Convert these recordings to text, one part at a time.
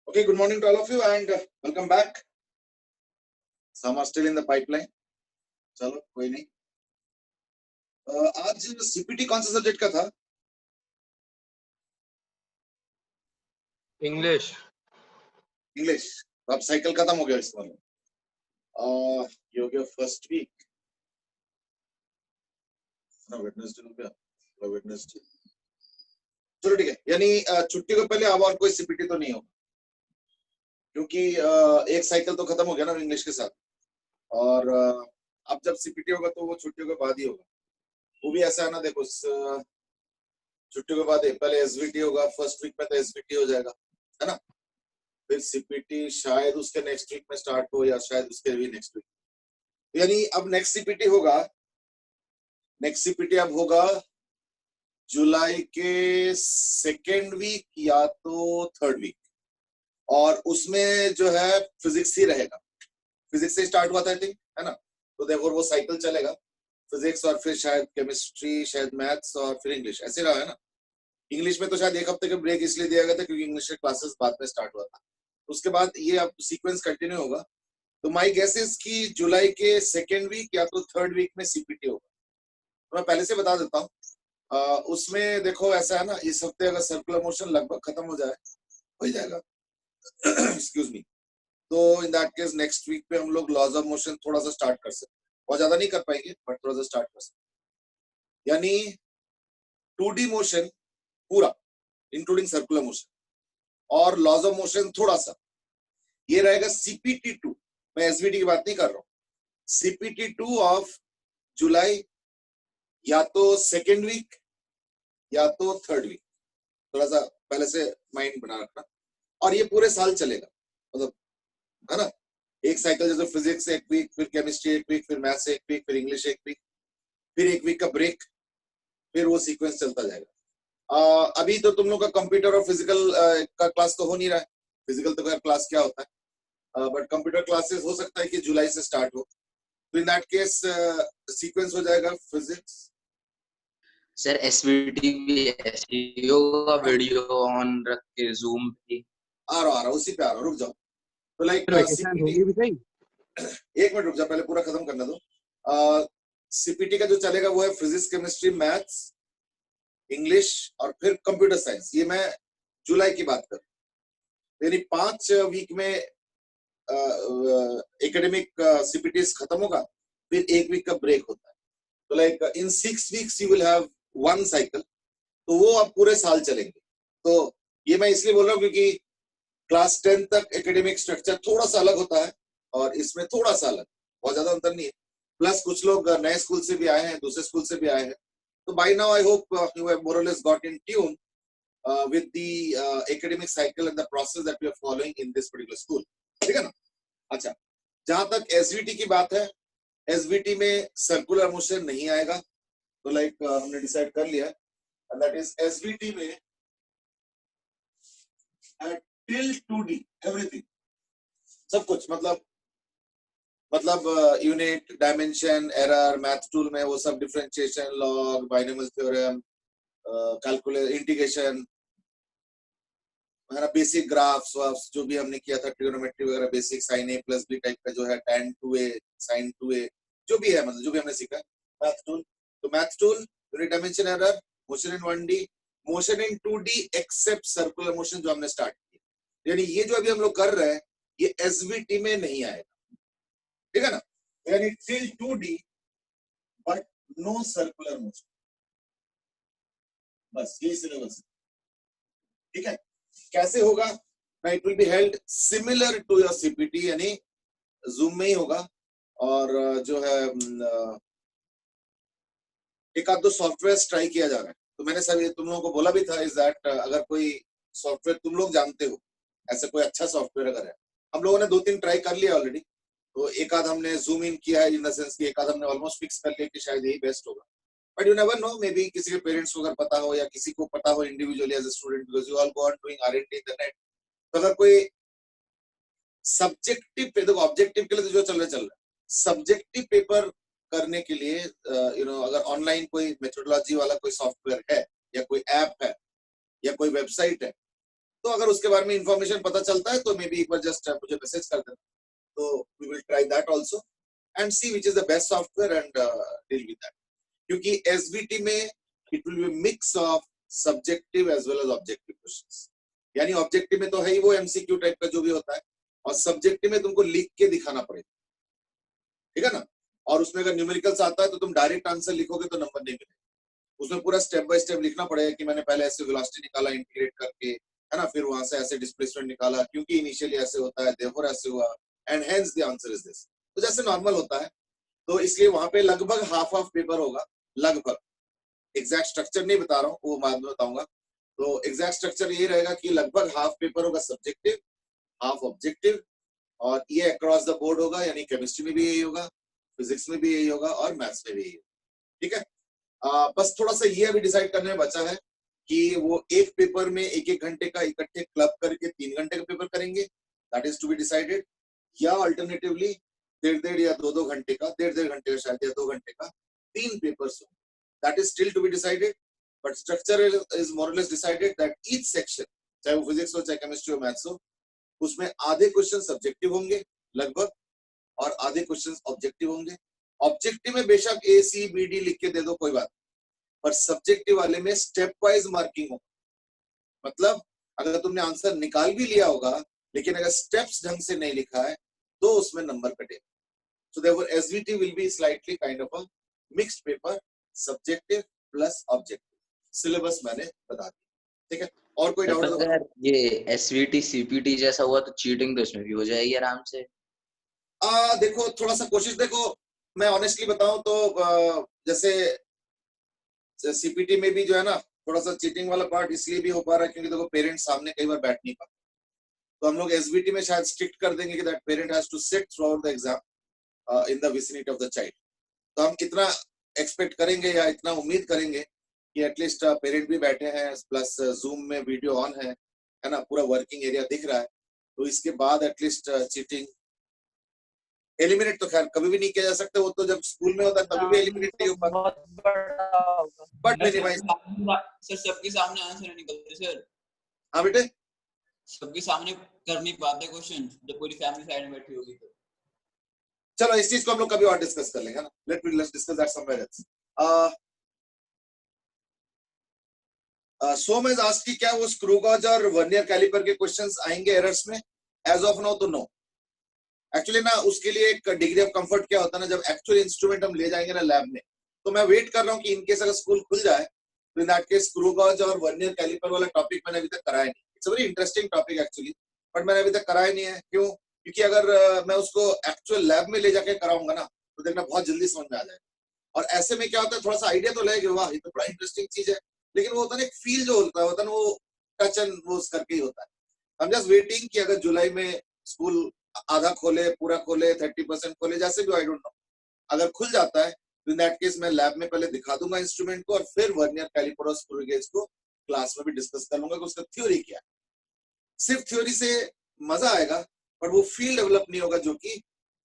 Okay, good morning to all of you and welcome back. Some are still in the pipeline. चलो कोई नहीं. आज CPT कौन सा सब्जेक्ट का था? इंग्लिश. इंग्लिश. अब साइकिल खत्म हो गया इस बार. ये हो गया फर्स्ट वीक. ना वेडनेसडे हो गया. वेडनेसडे. चलो ठीक है. यानी छुट्टी को पहले अब और कोई सीपीटी तो नहीं होगा क्योंकि एक साइकिल तो खत्म हो गया ना इंग्लिश के साथ. और अब जब सीपीटी होगा तो वो छुट्टियों के बाद ही होगा. वो भी ऐसा है ना, देखो छुट्टियों के बाद पहले एसवीटी होगा. फर्स्ट वीक में तो एसवीटी हो जाएगा, है ना. फिर सीपीटी शायद उसके नेक्स्ट वीक में स्टार्ट हो या शायद उसके भी नेक्स्ट वीक. यानी अब नेक्स्ट सीपीटी होगा. नेक्स्ट सीपीटी अब होगा जुलाई के सेकेंड वीक या तो थर्ड वीक. और उसमें जो है फिजिक्स ही रहेगा. फिजिक्स से स्टार्ट हुआ था आई थिंक, है ना. तो देखो वो साइकिल चलेगा. फिजिक्स और फिर शायद केमिस्ट्री, शायद मैथ्स और फिर इंग्लिश, ऐसे रहा है ना. इंग्लिश में तो शायद एक हफ्ते का ब्रेक इसलिए दिया गया था क्योंकि इंग्लिश के क्लासेस बाद में स्टार्ट हुआ था. उसके बाद ये अब सीक्वेंस कंटिन्यू होगा. तो माय गेस इज कि जुलाई के सेकेंड वीक या तो थर्ड वीक में सीपीटी होगा. तो मैं पहले से बता देता हूँ. उसमें देखो ऐसा है ना, इस हफ्ते अगर सर्कुलर मोशन लगभग खत्म हो जाए हो ही जाएगा. Excuse me. तो in that case next week पे हम लोग लॉज ऑफ मोशन थोड़ा सा स्टार्ट कर सकते हैं. बहुत ज्यादा नहीं कर पाएंगे बट थोड़ा सा स्टार्ट कर सकते हैं. यानी 2D मोशन पूरा इंक्लूडिंग सर्कुलर मोशन और लॉज ऑफ मोशन थोड़ा सा, ये रहेगा सीपीटी 2. मैं एसवीटी की बात नहीं कर रहा हूँ. सीपीटी 2 ऑफ जुलाई या तो सेकेंड वीक या तो थर्ड वीक. थोड़ा सा पहले से माइंड बना रखना. और ये पूरे साल चलेगा, मतलब है ना. एक साइकिल जैसे फिजिक्स एक वीक, फिर केमिस्ट्री एक वीक, फिर मैथ्स एक वीक, फिर इंग्लिश एक वीक, फिर एक वीक का ब्रेक, फिर वो सीक्वेंस चलता जाएगा. अभी तो तुम लोग का कंप्यूटर और फिजिकल का क्लास तो हो नहीं रहा है. फिजिकल तो खैर क्लास क्या होता है, बट कंप्यूटर क्लासेस हो सकता है कि जुलाई से स्टार्ट हो. तो इन दैट केस सीक्वेंस हो जाएगा फिजिक्स. सर एसवीटी भी ऐसे होगा, वीडियो ऑन रख के जूम पे. आ रहा उसी पे आ रहा. रुक जाओ. तो लाइक सीपीटी एक मिनट रुक जा, पहले पूरा खत्म करना दो. सीपीटी का जो चलेगा वो है फिजिक्स, केमिस्ट्री, मैथ्स, इंग्लिश और फिर कंप्यूटर साइंस. ये मैं जुलाई की बात कर. यानी 5 वीक में एकेडमिक सीपीटीज खत्म होगा, फिर एक वीक का ब्रेक होता है. तो like in 6 weeks you will have 1 cycle. तो वो अब पूरे साल चलेंगे. तो ये मैं इसलिए बोल रहा हूँ क्योंकि क्लास 10 तक एकेडमिक स्ट्रक्चर थोड़ा सा अलग होता है और इसमें थोड़ा सा अलग, बहुत ज्यादा अंतर नहीं है. प्लस कुछ लोग नए स्कूल से भी आए हैं, दूसरे स्कूल से भी आए हैं. So by now I hope you have more or less got in tune with the academic cycle and the process that we are following in this particular school. ठीक है ना. अच्छा, जहां तक एसवीटी की बात है, एसवीटी में सर्कुलर मोशन नहीं आएगा. तो लाइक हमने डिसाइड कर लिया and that is एसवीटी में till 2D everything, सब कुछ, मतलब unit, dimension, error, math tool में वो सब, differentiation, log, binomial theorem, calculate, integration, है ना, बेसिक ग्राफ्स वाफ्स जो भी हमने किया था, ट्रिगोनोमेट्री वगैरह, बेसिक साइन ए प्लस बी टाइप का जो है, tan 2a, sin 2a, जो भी है, मतलब जो भी हमने सीखा. मैथ टूल, तो math tool, unit, dimension, error, motion in 1D, motion in 2D except circular motion जो हमने स्टार्ट किया. यानी ये जो अभी हम लोग कर रहे हैं ये एसवीटी में नहीं आएगा. ठीक है ना. यानी till 2D but no circular motion. बस यही सिलेबस. ठीक है. कैसे होगा? It will be held similar to your CPT, यानी जूम में ही होगा. और जो है एक आध दो सॉफ्टवेयर ट्राई किया जा रहा है. तो मैंने सर तुम लोगों को बोला भी था इज दैट अगर कोई सॉफ्टवेयर तुम लोग जानते हो, ऐसा कोई अच्छा सॉफ्टवेयर अगर है. हम लोगों ने 2-3 ट्राई कर लिया ऑलरेडी. तो एक आध हमने जूम इन किया है, इन द सेंस कि एक आध हमने ऑलमोस्ट फिक्स कर लिया कि शायद यही बेस्ट होगा. But you never know, may be किसी के पेरेंट्स को अगर पता हो या किसी को पता हो individually as a student, because you all go on doing R and D in the net. तो अगर कोई सब्जेक्टिव पे, देखो ऑब्जेक्टिव के लिए तो जो चल रहा है, सब्जेक्टिव पेपर करने के लिए यू नो अगर ऑनलाइन कोई मेथोडोलॉजी वाला कोई सॉफ्टवेयर है या कोई ऐप है या कोई वेबसाइट है तो अगर उसके बारे में इंफॉर्मेशन पता चलता है तो मे बी एक बार जस्ट मुझे मैसेज कर देना, तो we will try that also and see which is the best software and deal with that. क्योंकि एसबीटी में it will be mix of subjective as well as objective questions. यानी objective में तो है ही वो एमसीक्यू टाइप का जो भी होता है, और सब्जेक्टिव में तुमको लिख के दिखाना पड़ेगा, ठीक है ना। और उसमें अगर न्यूमेरिकल्स आता है तो तुम डायरेक्ट आंसर लिखोगे तो नंबर नहीं मिलेगा, उसमें पूरा स्टेप बाय स्टेप लिखना पड़ेगा कि मैंने पहले ऐसे वेलोसिटी निकाला इंटीग्रेट करके, है ना, फिर वहां से ऐसे डिस्प्लेसमेंट निकाला क्योंकि इनिशियली ऐसे होता है, देयरफॉर ऐसे हुआ, and hence the answer is this. तो जैसे नॉर्मल होता है, तो इसलिए वहां पे लगभग हाफ ऑफ पेपर होगा, लगभग। एग्जैक्ट स्ट्रक्चर नहीं बता रहा हूँ, वो बाद में बताऊंगा। तो एग्जैक्ट स्ट्रक्चर ये रहेगा कि लगभग हाफ पेपर होगा सब्जेक्टिव, हाफ ऑब्जेक्टिव, और ये अक्रॉस द बोर्ड होगा, यानी केमिस्ट्री में भी यही होगा, फिजिक्स में भी यही होगा, और मैथ्स में भी यही होगा, ठीक है। बस थोड़ा सा ये अभी डिसाइड करने में बचा है कि वो एक पेपर में एक एक घंटे का इकट्ठे क्लब करके 3 घंटे का पेपर करेंगे, that is to be decided, या अल्टरनेटिवली 1.5 या 2 घंटे का, 1.5 घंटे का शायद, या 2 घंटे का 3 पेपर्स हो, that is still to be decided. But structure is more और less decided that each section, चाहे वो फिजिक्स हो चाहे केमिस्ट्री हो मैथ्स हो, उसमें आधे क्वेश्चन सब्जेक्टिव होंगे लगभग, और आधे क्वेश्चन ऑब्जेक्टिव होंगे। ऑब्जेक्टिव में बेशक ए सी बी डी लिख के दे दो, कोई बात, पर सब्जेक्टिव वाले में स्टेप वाइज मार्किंग हो। मतलब अगर तुमने आंसर निकाल भी लिया होगा लेकिन अगर स्टेप्स ढंग से नहीं लिखा है तो उसमें नंबर कटेगा। So therefore SVT will be slightly kind of a mixed paper, subjective plus objective. Syllabus मैंने बता दिया, ठीक है। और कोई डाउट? अगर ये एसवीटी सीपीटी जैसा हुआ तो चीटिंग तो इसमें भी हो जाएगी आराम से। देखो थोड़ा सा कोशिश, देखो मैं ऑनेस्टली बताऊं तो जैसे सीपीटी में भी जो है ना, थोड़ा सा चीटिंग वाला पार्ट इसलिए भी हो पा रहा है क्योंकि देखो पेरेंट्स सामने कई बार बैठ नहीं पाते, तो हम लोग एसबीटी में शायद स्ट्रिक्ट कर देंगे कि that parent has to sit throughout the exam in the vicinity of the child. तो हम इतना एक्सपेक्ट करेंगे या इतना उम्मीद करेंगे कि एटलीस्ट पेरेंट भी बैठे हैं, प्लस जूम में वीडियो ऑन है ना, पूरा वर्किंग एरिया दिख रहा है, तो इसके बाद एटलीस्ट चीटिंग एलिमिनेट तो खैर कभी भी नहीं किया जा सकता, वो तो जब स्कूल में होता है तभी भी एलिमिनेट नहीं हो पाता, बहुत बड़ा होगा। But minimise. सर सबके सामने आंसर नहीं निकलते सर, हाँ बेटे, सबके सामने कर नहीं पाते क्वेश्चन जब पूरी फैमिली साइड में बैठी होगी तो। चलो इस चीज को हम लोग कभी और डिस्कस कर लेंगे ना, let's discuss that somewhere else. Some has asked कि क्या वो स्क्रू गॉज और वर्नियर कैलिपर के क्वेश्चंस आएंगे एरर्स में? एज ऑफ नाउ तो नो। एक्चुअली ना उसके लिए एक डिग्री ऑफ कंफर्ट क्या होता है ना, जब एक्चुअल इंस्ट्रूमेंट हम ले जाएंगे ना लैब में, तो मैं वेट कर रहा हूँ कि इनकेस अगर स्कूल खुल जाए तो in that case screw gauge और वर्नियर कैलिपर वाला टॉपिक मैंने अभी तक कराया नहीं। It's a very interesting topic actually, but मैंने अभी तक कराया नहीं है। क्यों? क्योंकि अगर मैं उसको एक्चुअल लैब में ले जाके कराऊंगा ना तो देखना बहुत जल्दी समझ में आ जाएगा, और ऐसे में क्या होता है, थोड़ा सा आइडिया तो लगेगा, वाह ये तो बड़ा इंटरेस्टिंग चीज है, लेकिन वो होता है ना एक फील जो होता है ना, वो टच एंड वो करके ही होता है। आई एम जस्ट वेटिंग कि अगर जुलाई में स्कूल आधा खोले, पूरा खोले, 30% खोले, जैसे भी, आई डोंट नो, अगर खुल जाता है तो इन दैट केस मैं लैब में पहले दिखा दूंगा इंस्ट्रूमेंट को, और फिर वर्नियर कैलिपर और स्क्रू गेज को क्लास में भी डिस्कस कर लूंगा कि उसका थ्योरी क्या है। सिर्फ थ्योरी से मजा आएगा पर वो फील डेवलप नहीं होगा जो कि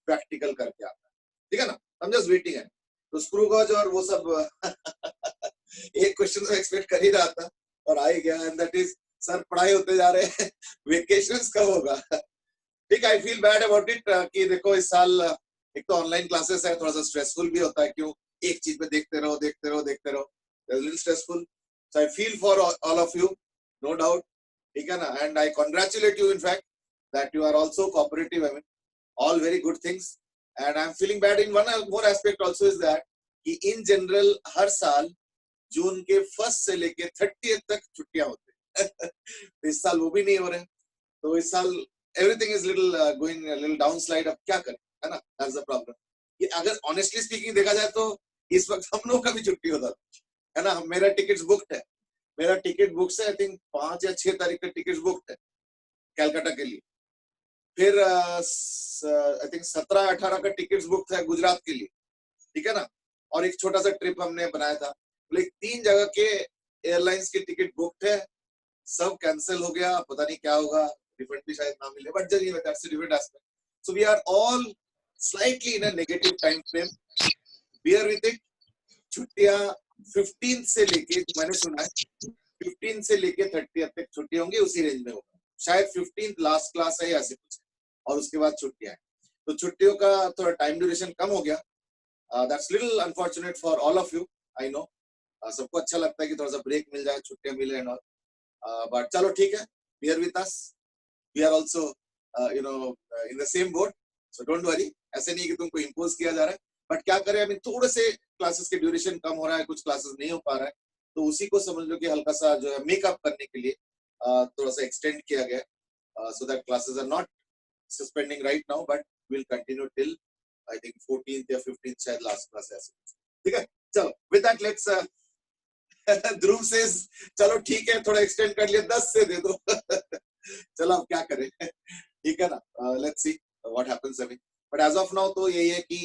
प्रैक्टिकल करके आता है, ठीक है ना। आई एम जस्ट वेटिंग है। तो स्क्रू गॉज और वो सब एक क्वेश्चन से एक्सपेक्ट कर ही रहा था और आ ही गया, एंड दैट इज सर पढ़ाई होते जा रहे हैं, वेकेशंस कब होगा? ठीक, I feel bad about it कि देखो इस साल एक तो ऑनलाइन क्लासेस है, थोड़ा सा स्ट्रेसफुल भी होता है, क्यों एक चीज पे देखते रहो देखते रहो देखते रहो, little stressful. So I feel for all of you, no doubt, ठीक है ना, and I congratulate you in fact that you are also cooperative, I mean all very good things, and I'm feeling bad in one more aspect also is that कि in general हर साल जून के 1st से लेके 30th तक छुट्टियां होती हैं तो इस साल वो भी नहीं हो रहे हैं, तो इस साल everything is little going a little downslide। अब क्या करें, है ना, that's the problem। ये अगर honestly speaking देखा जाए तो इस वक्त हम लोग का भी छुट्टी होता है ना। मेरा टिकट्स बुक्ड है, मेरा टिकट बुक से आई थिंक 5 या 6 तारीख का टिकट बुक्ड है कैलकाटा के लिए, फिर आई थिंक 17-18 का टिकट्स बुक था गुजरात के लिए, ठीक है ना, और एक छोटा सा ट्रिप हमने बनाया था, लेकिन 3 जगह के एयरलाइंस के टिकट बुक है, सब कैंसिल हो गया, पता नहीं क्या होगा, रिफंड भी शायद ना मिले, बट जरिए that's a different aspect. So we are all slightly in a negative time frame, bear with it. छुट्टियां 15 से लेके मैंने सुना है 15 से लेके 30 तक छुट्टी होंगी, उसी रेंज में होगा। शायद 15 लास्ट क्लास है या ऐसे कुछ, और उसके बाद छुट्टियां हैं। तो छुट्टियों का थोड़ा टाइम ड्यूरेशन कम हो गया। That's little unfortunate for all of you, I know. सबको अच्छा लगता है कि थोड़ा सा ब्रेक मिल जाए, छुट्टियां मिले एंड ऑल, बट चलो ठीक है, bear with us, we are also you know in the same boat, so don't worry. ऐसे नहीं कि तुमको इम्पोज किया जा रहा है, बट क्या करें, अभी थोड़े से क्लासेस के ड्यूरेशन कम हो रहा है, कुछ क्लासेस नहीं हो पा रहा है, तो उसी को समझ लो कि हल्का सा जो है मेकअप करने के लिए थोड़ा सा एक्सटेंड किया गया, so that classes are not suspending right now, but will continue till I think 14th या 15th शायद लास्ट क्लास है, ठीक है। चलो with that let's Dhruv says चलो ठीक है, थोड़ा एक्सटेंड कर लिया, 10 से दे दो। चलो अब क्या करें, ठीक है ना, लेट्स सी व्हाट हैपेंस अभी, बट एज ऑफ नाउ तो यही है कि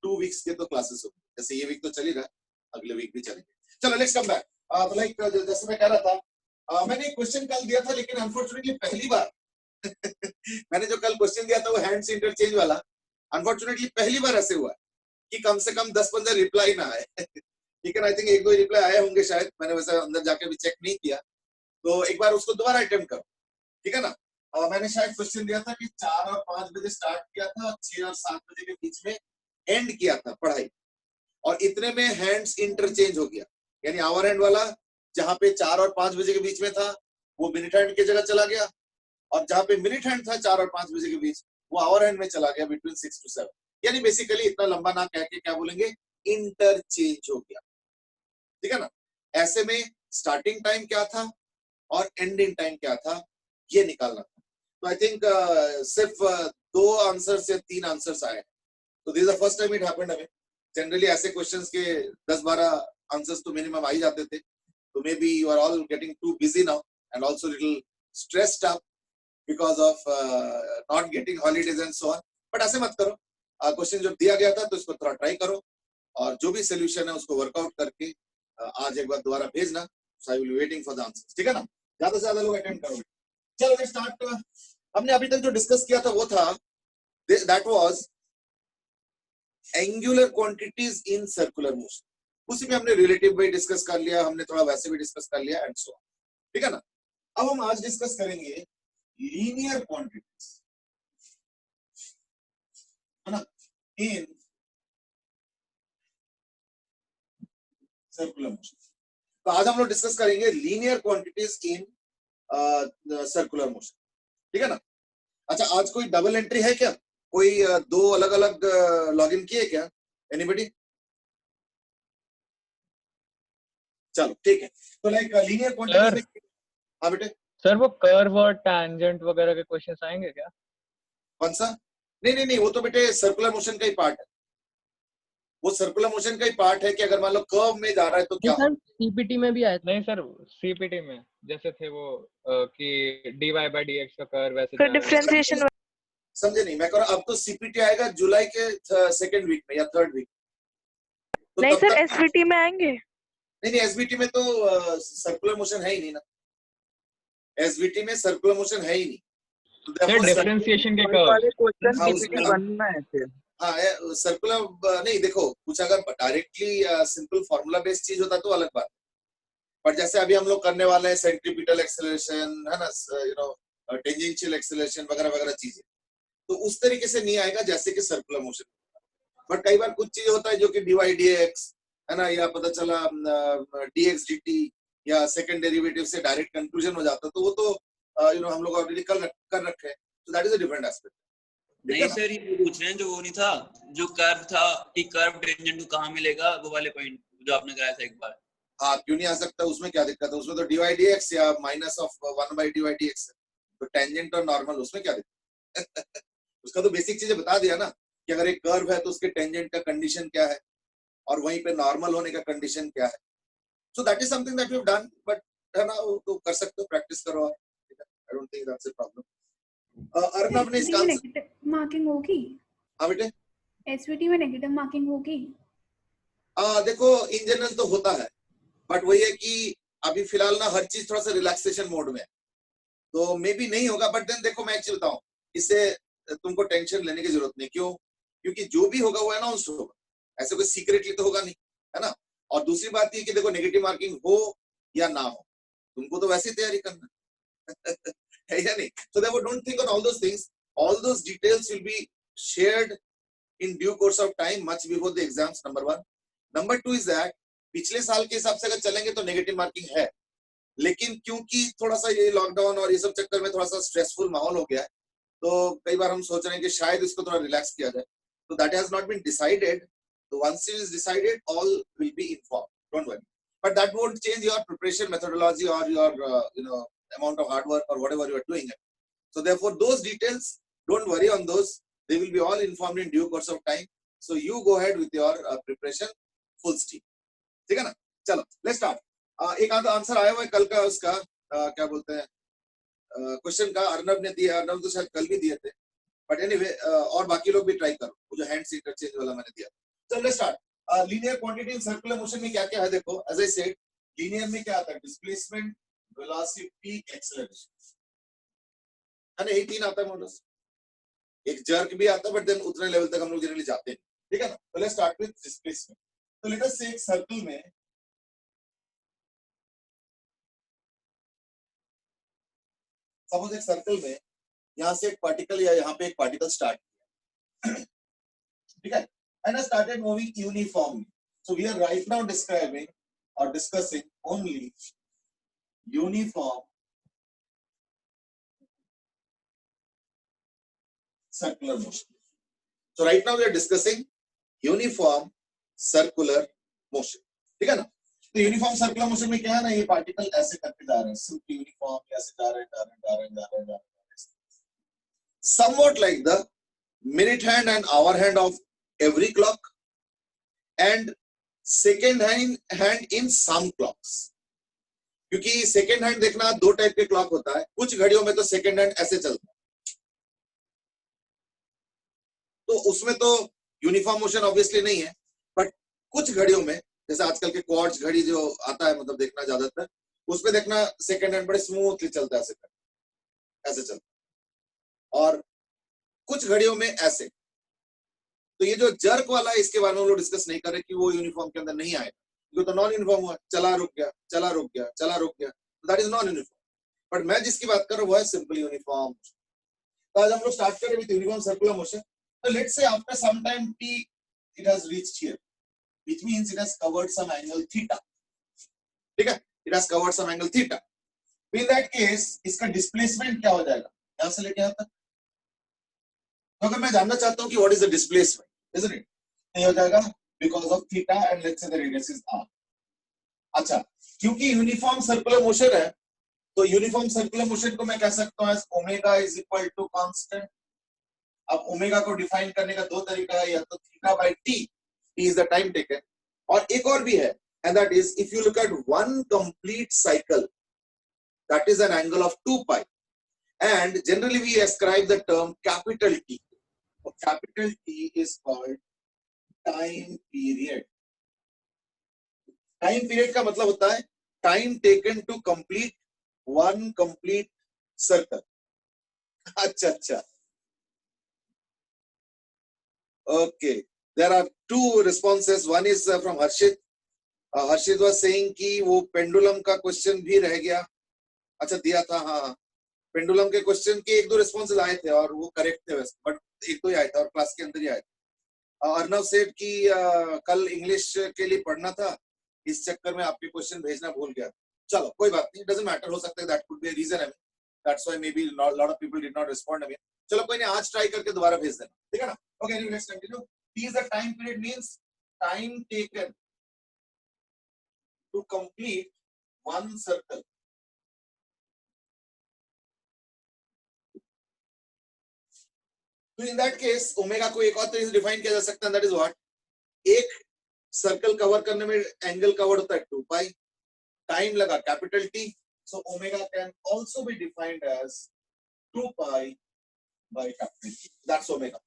2 वीक्स के तो क्लासेस होंगे, जैसे ये वीक तो चल ही रहा है, अगले वीक भी चलेंगे। चलो लेट्स कम बैक, तो लाइक जैसे मैं कह रहा था, मैंने एक क्वेश्चन कल दिया था, लेकिन अनफॉर्चुनेटली पहली बार मैंने जो कल क्वेश्चन दिया था वो हैंड्स इंटरचेंज वाला, अनफॉर्चुनेटली पहली बार ऐसे हुआ है कि कम से कम 10-15 रिप्लाई ना आए। ठीक है, आई थिंक 1-2 रिप्लाई आए होंगे शायद, मैंने वैसे अंदर जाके भी चेक नहीं किया, तो एक बार उसको दोबारा अटेम्प्ट करो, ठीक है ना। मैंने शायद क्वेश्चन दिया था कि 4 और 5 बजे स्टार्ट किया था और 6 और 7 बजे के बीच में एंड किया था पढ़ाई, और इतने में हैंड्स इंटरचेंज हो गया, यानी आवर हैंड वाला जहां पे 4 और 5 बजे के बीच में था वो मिनट हैंड की जगह चला गया, और जहां पे मिनट हैंड था 4 और 5 बजे के बीच वो आवर हैंड में चला गया, बिटवीन 6 to 7, यानी बेसिकली इतना लंबा ना कह के क्या बोलेंगे, इंटरचेंज हो गया, ठीक है ना। ऐसे में स्टार्टिंग टाइम क्या था और एंडिंग टाइम क्या था ये निकालना था, तो आई थिंक सिर्फ 2 आंसर्स या 3 आंसर्स आए, तो this is the first time it happened. हमें जनरली ऐसे क्वेश्चंस के 10-12 आंसर्स तो मिनिमम आ ही जाते थे, तो maybe you are all getting too busy now and also little stressed up because of not getting holidays and so on, but ऐसे मत करो, क्वेश्चन जब दिया गया था तो इसको थोड़ा ट्राई करो, और जो भी सोल्यूशन है उसको वर्कआउट करके आज एक बार दोबारा भेजना, so I will be waiting for the answers, ठीक है ना। ज्यादा से ज्यादा लोग अटेंड करो। चलो लेट्स स्टार्ट। हमने अभी तक जो डिस्कस किया था वो था, that was angular quantities in circular motion, उसी में हमने रिलेटिव भी डिस्कस कर लिया, हमने थोड़ा वैसे भी डिस्कस कर लिया एंड सो ऑन, ठीक है ना। अब हम आज डिस्कस करेंगे लीनियर क्वांटिटीज, है ना, इन सर्कुलर मोशन। तो आज हम लोग डिस्कस करेंगे linear quantities in circular motion, ठीक है ना। अच्छा, आज कोई डबल एंट्री है क्या, कोई 2 अलग अलग लॉगिन किए क्या, एनीबॉडी? चलो ठीक है, तो लाइक लीनियर क्वांटिटीज में, हाँ बेटे सर वो कर्व और टैंजेंट वगैरह के क्वेश्चंस आएंगे क्या? कौन सा? नहीं, वो तो बेटे सर्कुलर मोशन का ही पार्ट है, वो सर्कुलर मोशन का ही पार्ट है कि अगर मान लो कर्व में जा रहा है तो क्या सर सीपीटी में भी आया था। नहीं सर, सीपीटी में जैसे थे वो कि dy/dx का कर्व वैसे फिर जा रहा है। डिफरेंशिएशन समझे नहीं, मैं कह रहा हूं अब तो सीपीटी आएगा जुलाई के 2nd वीक में या 3rd वीक, तो नहीं तब सर तक एसवीटी में आएंगे। नहीं एसबीटी में तो सर्कुलर मोशन है ही नहीं ना, एसबीटी में सर्कुलर मोशन है ही नहीं, तो सर therefore डिफरेंशिएशन के कर्व हाँ, उसमें हाँ सर्कुलर नहीं, देखो कुछ अगर डायरेक्टली सिंपल फार्मूला बेस्ड चीज होता तो अलग बात, बट जैसे अभी हम लोग करने वाले हैं सेंट्रीपिटल एक्सेलरेशन, है ना, यू नो टेंजेंशियल एक्सेलरेशन वगैरह वगैरह चीजें, तो उस तरीके से नहीं आएगा जैसे कि सर्कुलर मोशन, बट कई बार कुछ चीज होता है जो कि dy/dx है ना, या पता चला dx/dt या सेकंड डेरिवेटिव से डायरेक्ट कंक्लूजन हो जाता, तो वो तो यू नो हम लोग ऑलरेडी कर रखे हैं, so that is a different aspect। नहीं सर, ये पूछ रहे हैं जो वो नहीं था, जो कर्व था कि कर्व टेंजेंट को कहाँ मिलेगा, वो वाले पॉइंट जो आपने कराया था एक बार। हाँ, क्यों नहीं आ सकता, उसमें क्या दिक्कत है, उसमें तो dy/dx या माइनस ऑफ 1/dy/dx है, तो टेंजेंट और नॉर्मल उसमें क्या दिक्कत है? उसका तो बेसिक चीजें बता दिया ना कि अगर एक कर्व है तो उसके टेंजेंट का कंडीशन क्या है और वहीं पे नॉर्मल होने का कंडीशन क्या है, so that is something that we have done, but है ना, वो तो कर सकते हो, प्रैक्टिस करो आप, I don't think that's a problem. Arnav ने इसका नेगेटिव मार्किंग होगी, हाँ बेटे, एसवीटी में नेगेटिव मार्किंग होगी। देखो इन जनरल तो होता है, बट वही है कि अभी फिलहाल ना हर चीज थोड़ा सा रिलैक्सेशन मोड में है, तो मे बी नहीं होगा, बट देन देखो मैं एक चीज बताऊं, इससे तुमको टेंशन लेने की जरूरत नहीं, क्यों? क्योंकि जो भी होगा वो अनाउंस होगा, ऐसे कोई सीक्रेटली तो होगा नहीं, है ना। और दूसरी बात ये कि देखो नेगेटिव मार्किंग हो या ना हो, तुमको तो वैसे ही तैयारी करना है या नहीं? So therefore don't think on all those things. All those details will be shared in due course of time, much before the exams. Number one. Number two is that पिछले साल के हिसाब से अगर चलेंगे तो नेगेटिव मार्किंग है, लेकिन क्योंकि थोड़ा सा ये लॉकडाउन और ये सब चक्कर में थोड़ा सा स्ट्रेसफुल माहौल हो गया है, तो कई बार हम सोच रहे हैं कि शायद इसको थोड़ा रिलैक्स किया जाए. तो that has not been decided. So once it is decided, all will be informed. Don't worry. But that won't change your preparation methodology or your amount of hard work or whatever you are doing. So therefore, those details, don't worry on those. They will be all informed in due course of time. So you go ahead with your preparation full steam. ठीक है ना? चलो, let's start. एक आधा answer आया हुआ है कल का उसका क्या बोलते हैं क्वेश्चन का अर्नब ने दिया. अर्नब तो शायद कल भी दिए थे. But anyway, और बाकी लोग भी ट्राई करो. वो जो हैंड्स इंटरचेंज वाला मैंने दिया. So let's start. Linear quantity in circular motion में क्या क्या है देखो. As I said, linear में क्या आता है? Displacement, velocity, acceleration. है ना? 18 आता है मॉडल्स. एक jerk भी आता है, but then उतने लेवल तक हम लोग जनरली जाते हैं. ठीक है ना? So let's start with displacement. तो let us say एक सर्कल में सपोज एक सर्कल में यहाँ से एक पार्टिकल या यहाँ पे एक पार्टिकल स्टार्ट किया. ठीक है? And I started moving uniformly. So we are right now describing or discussing only uniform circular motion. So right now we are discussing uniform circular motion. ठीक है ना? तो यूनिफॉर्म सर्कुलर मोशन में क्या है ना, ये पार्टिकल ऐसे करके जा रहे हैं, सिंपली यूनिफॉर्म ऐसे जा रहे हैं. Somewhat like the minute hand and hour hand of every clock and second hand in some clocks. क्योंकि सेकेंड हैंड देखना दो टाइप के क्लॉक होता है. कुछ घड़ियों में तो सेकेंड हैंड ऐसे चलता है, तो उसमें तो यूनिफॉर्म मोशन ऑब्वियसली नहीं है. बट कुछ घड़ियों में जैसे आजकल के क्वार्ट्ज घड़ी जो आता है, मतलब देखना ज्यादातर, उसमें देखना सेकेंड हैंड बड़े स्मूथली चलता है, ऐसे चलता है. और कुछ घड़ियों में ऐसे. तो ये जो जर्क वाला है, इसके बारे में हम लोग डिस्कस नहीं कर रहे कि वो यूनिफॉर्म के अंदर नहीं आएगा. ये तो नॉन यूनिफॉर्म हुआ, चला रुक गया, चला रुक गया, चला रुक गया, that is non uniform. But मैं जिसकी बात कर रहा हूँ वो है सिंपल यूनिफॉर्म. तो आज हम लोग स्टार्ट करें विद यूनिफॉर्म सर्कुलर मोशन. तो let's say after some time t it has reached here, which means it has covered some angle theta. ठीक है? It has covered some angle theta. In that case, इसका displacement क्या हो जाएगा यहां से लेके यहां तक? तो अगर मैं जानना चाहता हूं कि what is the displacement, isn't it? ये हो जाएगा because of theta and let's say the radius is r. अच्छा, क्योंकि यूनिफॉर्म सर्कुलर मोशन है, तो यूनिफॉर्म सर्कुलर मोशन को मैं कह सकता हूं as omega is equal to constant. अब ओमेगा को डिफाइन करने का दो तरीका है, या तो theta by T, T is the time taken, और एक और भी है, and that is if you look at one complete cycle, that is an angle of 2 pi, and generally we ascribe the term capital T. So capital T is called time period. Time period का मतलब होता है time taken to complete one complete circle. अच्छा, okay, there are two responses. One is from Harshit. Harshit was saying कि वो pendulum का question भी रह गया. अच्छा, दिया था. हाँ, पेंडुलम के क्वेश्चन के एक दो रिस्पॉन्सेज आए थे और वो करेक्ट थे वैसे, बट एक दो ही आए थे और क्लास के अंदर ही आए थे. अर्नव सेठ की कल इंग्लिश के लिए पढ़ना था, इस चक्कर में आपके क्वेश्चन भेजना भूल गया. चलो कोई बात नहीं, डजंट मैटर, हो सकता है that could be a reason. I mean that's why maybe lot of people did not respond. I mean चलो कोई नहीं, आज ट्राई करके दोबारा भेज देना. ठीक है ना? Okay, anyway let's continue. T is the time period, means time taken to complete one circle. तो इन दैट केस ओमेगा को एक और तरीके से डिफाइन किया जा सकता है, दैट इज व्हाट, एक सर्कल कवर करने में एंगल कवर होता है 2 पाई, टाइम लगा capital T, so omega can also be defined as 2 pi by capital T, that's omega.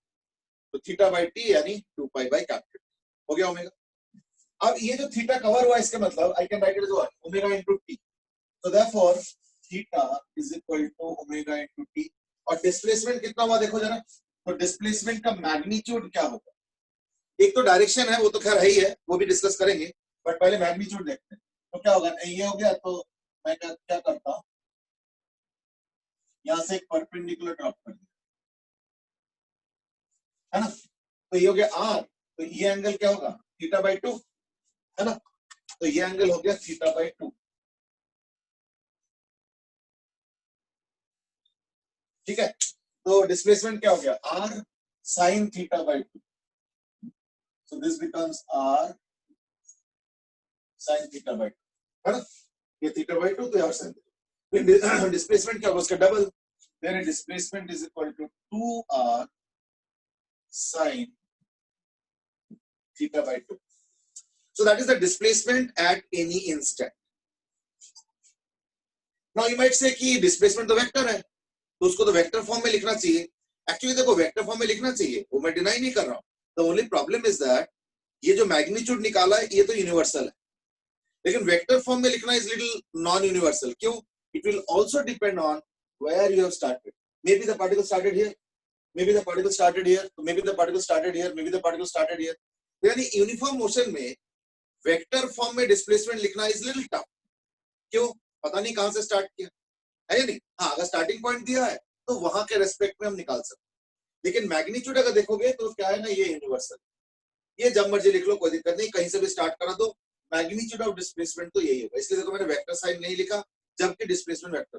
तो थीटा बाय टी यानी 2 पाई बाय कैपिटल टी हो गया ओमेगा. अब ये जो थीटा कवर हुआ, इसका मतलब I can write it as what, omega into T. So therefore theta is equal to omega into T. और डिस्प्लेसमेंट कितना हुआ देखो जरा. तो डिस्प्लेसमेंट का मैग्नीट्यूड क्या होगा? एक तो डायरेक्शन है, वो तो खैर है ही है, वो भी डिस्कस करेंगे, बट पहले मैग्नीट्यूड देखते हैं. तो क्या होगा, ये हो गया तो मैं क्या करता हूं, यहां से एक परपेंडिकुलर ड्रॉप कर दिया, है ना। तो ये हो गया आर, तो ये एंगल क्या होगा, θ/2, है ना। तो ये एंगल हो गया θ/2, ठीक है। तो डिस्प्लेसमेंट क्या हो गया, R sine θ/2, so this becomes R sine θ/2, है ना। ये θ/2 तो यार साइन, डिस्प्लेसमेंट क्या होगा उसका double, then displacement is equal to 2r sin θ/2. So that is the displacement at any instant. Now you might say कि displacement तो वेक्टर है, तो उसको तो वेक्टर फॉर्म में लिखना चाहिए। एक्चुअली देखो वेक्टर फॉर्म में लिखना चाहिए, वो मैं डिनाई नहीं कर रहा हूँ। The only problem is that ये जो मैग्नीट्यूड निकाला है ये तो यूनिवर्सल है, लेकिन वेक्टर फॉर्म में लिखना इज लिटिल नॉन यूनिवर्सल। क्यों? It will also depend on where you have started. Maybe the particle started here, maybe the particle started here, maybe the particle started here, maybe the particle started here. यानी uniform motion में vector form में displacement लिखना is little tough. क्यों? पता नहीं कहां से start किया है या नहीं। हाँ, अगर स्टार्टिंग पॉइंट दिया है तो वहां के रेस्पेक्ट में हम निकाल सकते, लेकिन मैग्नीट्यूड अगर देखोगे तो क्या है ना, ये यूनिवर्सल, ये जब मर्जी लिख लो, कोई दिक्कत नहीं, कहीं से भी स्टार्ट करा दो, मैग्नीट्यूड ऑफ डिस्प्लेसमेंट तो यही होगा। इसलिए देखो मैंने वेक्टर साइन नहीं लिखा जबकि डिस्प्लेसमेंट वेक्टर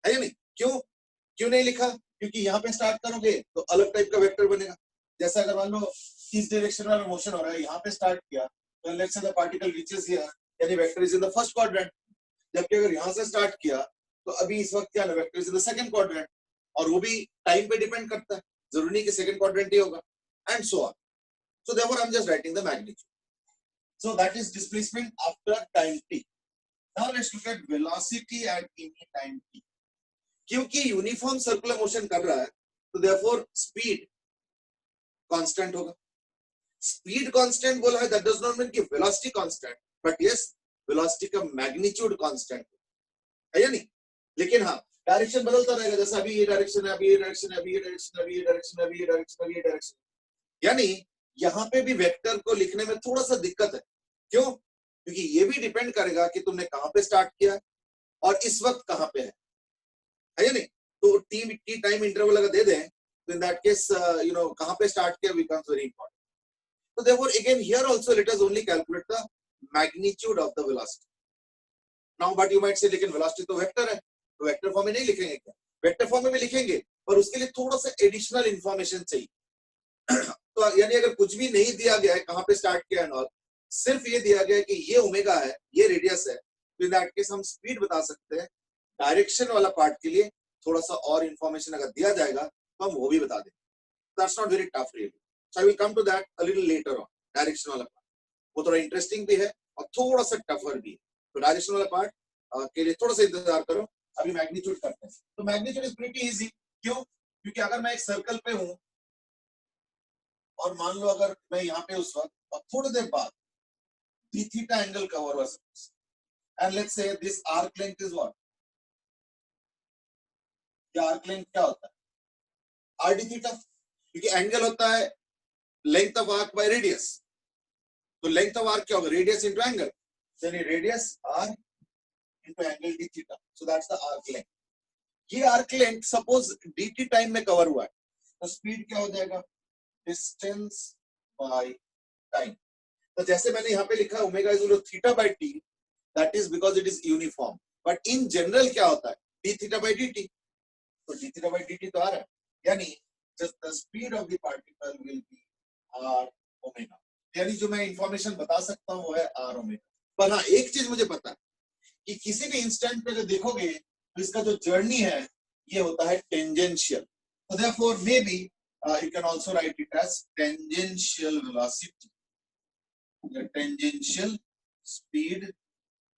है या नहीं। क्यों नहीं लिखा? क्योंकि यहाँ पे स्टार्ट करोगे तो अलग टाइप का वेक्टर बनेगा। जैसे अगर मान लो इस डायरेक्शन में मोशन हो रहा है, यहाँ पे स्टार्ट किया तो let's say the particle reaches here, यानी vector is in the first quadrant. जबकि अगर यहाँ से स्टार्ट किया तो अभी इस वक्त क्या है, vector is in the second quadrant, और वो भी टाइम पे डिपेंड करता है, जरूरी नहीं कि सेकंड क्वाड्रेंट ही होगा, and so on. So therefore I am just writing the magnitude. So that is displacement after time t. Now let's look at velocity at any time t. क्योंकि uniform circular motion कर रहा है तो therefore speed constant होगा। Speed constant बोला है, that does not mean कि velocity constant, but yes velocity का मैग्नीट्यूड कांस्टेंट है या नहीं। लेकिन हाँ, डायरेक्शन बदलता रहेगा, जैसे अभी ये डायरेक्शन है, अभी ये डायरेक्शन है, अभी ये डायरेक्शन है, अभी ये डायरेक्शन है, अभी ये डायरेक्शन है, अभी ये डायरेक्शन। यानी यहाँ पे भी वेक्टर को लिखने में थोड़ा सा दिक्कत है। क्यों? क्योंकि ये भी डिपेंड करेगा कि तुमने कहां पे स्टार्ट किया और इस वक्त कहां पे है या नहीं। तो टी टाइम इंटरवल अगर दे दें तो इन दैट केस कहां पे स्टार्ट किया becomes very important. So therefore again here also let us only calculate the magnitude of the velocity. Now but you might say लेकिन velocity तो वेक्टर है, तो वेक्टर फॉर्म में नहीं लिखेंगे क्या? वेक्टर फॉर्म में भी लिखेंगे, पर उसके लिए थोड़ा सा एडिशनल इंफॉर्मेशन चाहिए। तो यानी अगर कुछ भी नहीं दिया गया है, कहां पे स्टार्ट किया है, सिर्फ ये दिया गया है कि ये ओमेगा है, ये रेडियस है, तो इन दैट केस हम स्पीड बता सकते हैं। डायरेक्शन वाला पार्ट के लिए थोड़ा सा और इंफॉर्मेशन अगर दिया जाएगा तो हम वो भी बता देंगे। That's not very tough really, so I will come to that a little later on. Direction वाला पार्ट वो थोड़ा इंटरेस्टिंग भी है और थोड़ा सा टफर भी है, तो डायरेक्शन वाला पार्ट के लिए थोड़ा सा इंतजार करो। अभी मैग्नीट्यूड करते हैं। तो मैग्नीट्यूड इज प्रीटी इजी। क्यों? क्योंकि अगर मैं एक सर्कल पे हूं और मान लो अगर मैं यहाँ पे उस वक्त और थोड़ी देर बाद d theta angle cover was, and let's say this arc length is what? ये arc length क्या होता है? r d theta, क्योंकि एंगल होता है length of arc by radius. तो लेंथ ऑफ आर्क क्या होगा? रेडियस इनटू एंगल, यानी radius r into angle d theta, so that's the arc length. ये arc length suppose dt time में cover हुआ है, तो स्पीड क्या हो जाएगा? Distance by time. तो जैसे मैंने यहाँ पे लिखा omega is equal to theta by T, that is because it is uniform, but in general क्या होता है? D theta by D T. तो D theta by D T तो आ रहा है, यानी just the speed of the particle will be R omega. यानी जो मैं इंफॉर्मेशन बता सकता हूँ वो है आर ओमेगा। पर हाँ, एक चीज मुझे पता है कि किसी भी इंस्टेंट पे अगर देखोगे तो इसका जो जर्नी है ये होता है tangential. So therefore maybe you can also write it as tangential velocity, the tangential speed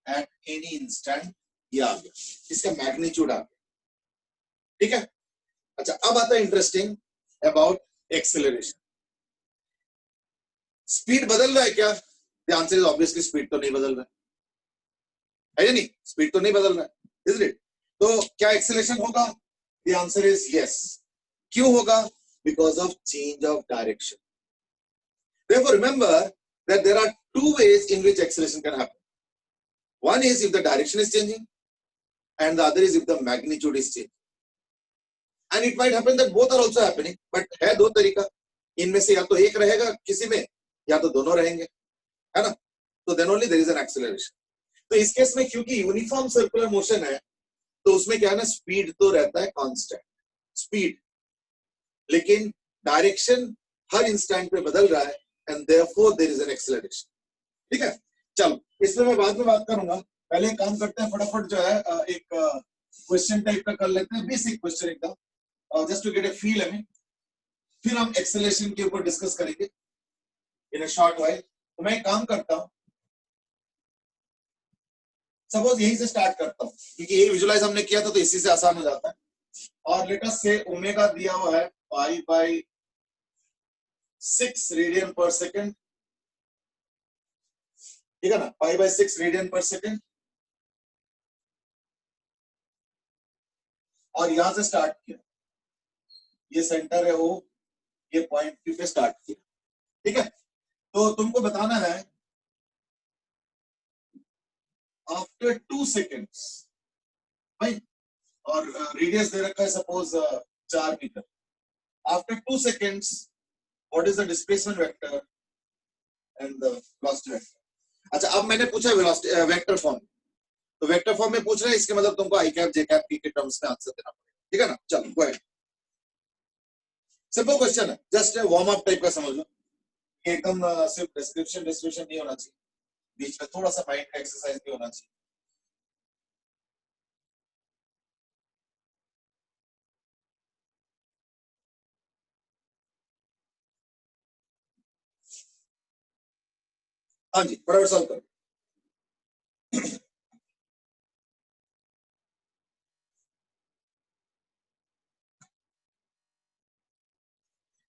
at any instant। ये आ गया, इसका मैग्नीट्यूड आ गया। ठीक है, अच्छा अब आता है इंटरेस्टिंग अबाउट एक्सेलरेशन। स्पीड बदल रहा है क्या? The answer is obviously speed तो नहीं बदल रहा है या नहीं? स्पीड तो नहीं बदल रहा है, isn't it? तो क्या एक्सेलरेशन होगा? The answer is yes। क्यों होगा? Because of change of direction। Therefore remember that there are two ways in which acceleration can happen. One is if the direction is changing, and the other is if the magnitude is changed. And it might happen that both are also happening, but है दो तरीका, इनमें से या तो एक रहेगा किसी में या तो दोनों रहेंगे, है ना? तो then only there is an acceleration. तो इस केस में क्योंकि यूनिफॉर्म सर्कुलर मोशन है तो उसमें क्या है ना, स्पीड तो रहता है कांस्टेंट स्पीड, लेकिन डायरेक्शन हर इंस्टेंट पे बदल रहा है and therefore there is an acceleration. ठीक है, चलो इसमें मैं बाद में बात करूंगा. पहले एक काम करते हैं, फटाफट जो है एक क्वेश्चन टाइप का कर लेते हैं, बेसिक क्वेश्चन एकदम, just to get a feel. हमें फिर हम एक्सेलरेशन के ऊपर डिस्कस करेंगे इन अ शॉर्ट व्हाइल. तो मैं एक काम करता हूं, सपोज यहीं से स्टार्ट करता हूं क्योंकि ये विजुलाइज हमने किया था तो इसी से आसान हो जाता है. और लेट अस से ओमेगा दिया हुआ है पाई बाय 6 रेडियन पर सेकंड. ठीक है ना, पाई बाय 6 रेडियन पर सेकंड. और यहां से स्टार्ट किया, ये सेंटर है ओ, ये पॉइंट P पे स्टार्ट किया. ठीक है, तो तुमको बताना है आफ्टर 2 सेकेंड्स भाई, और रेडियस दे रखा है suppose 4 metre. After 2 seconds what is the displacement vector and the velocity vector. अच्छा, अब मैंने पूछा वेलोसिटी वेक्टर फॉर्म, तो वेक्टर फॉर्म में पूछ रहे हैं, इसके मतलब तुमको I cap J cap P के टर्म्स में आंसर देना पड़ेगा. ठीक है ना, चलो गो अहेड. सिंपल क्वेश्चन है, जस्ट वार्म अप टाइप का समझ लो, एकदम सिर्फ डिस्क्रिप्शन नहीं होना चाहिए, बीच में थोड़ा सा माइंड का एक्सरसाइज भी होना चाहिए. हाँ जी, फटाफट सॉल्व करो.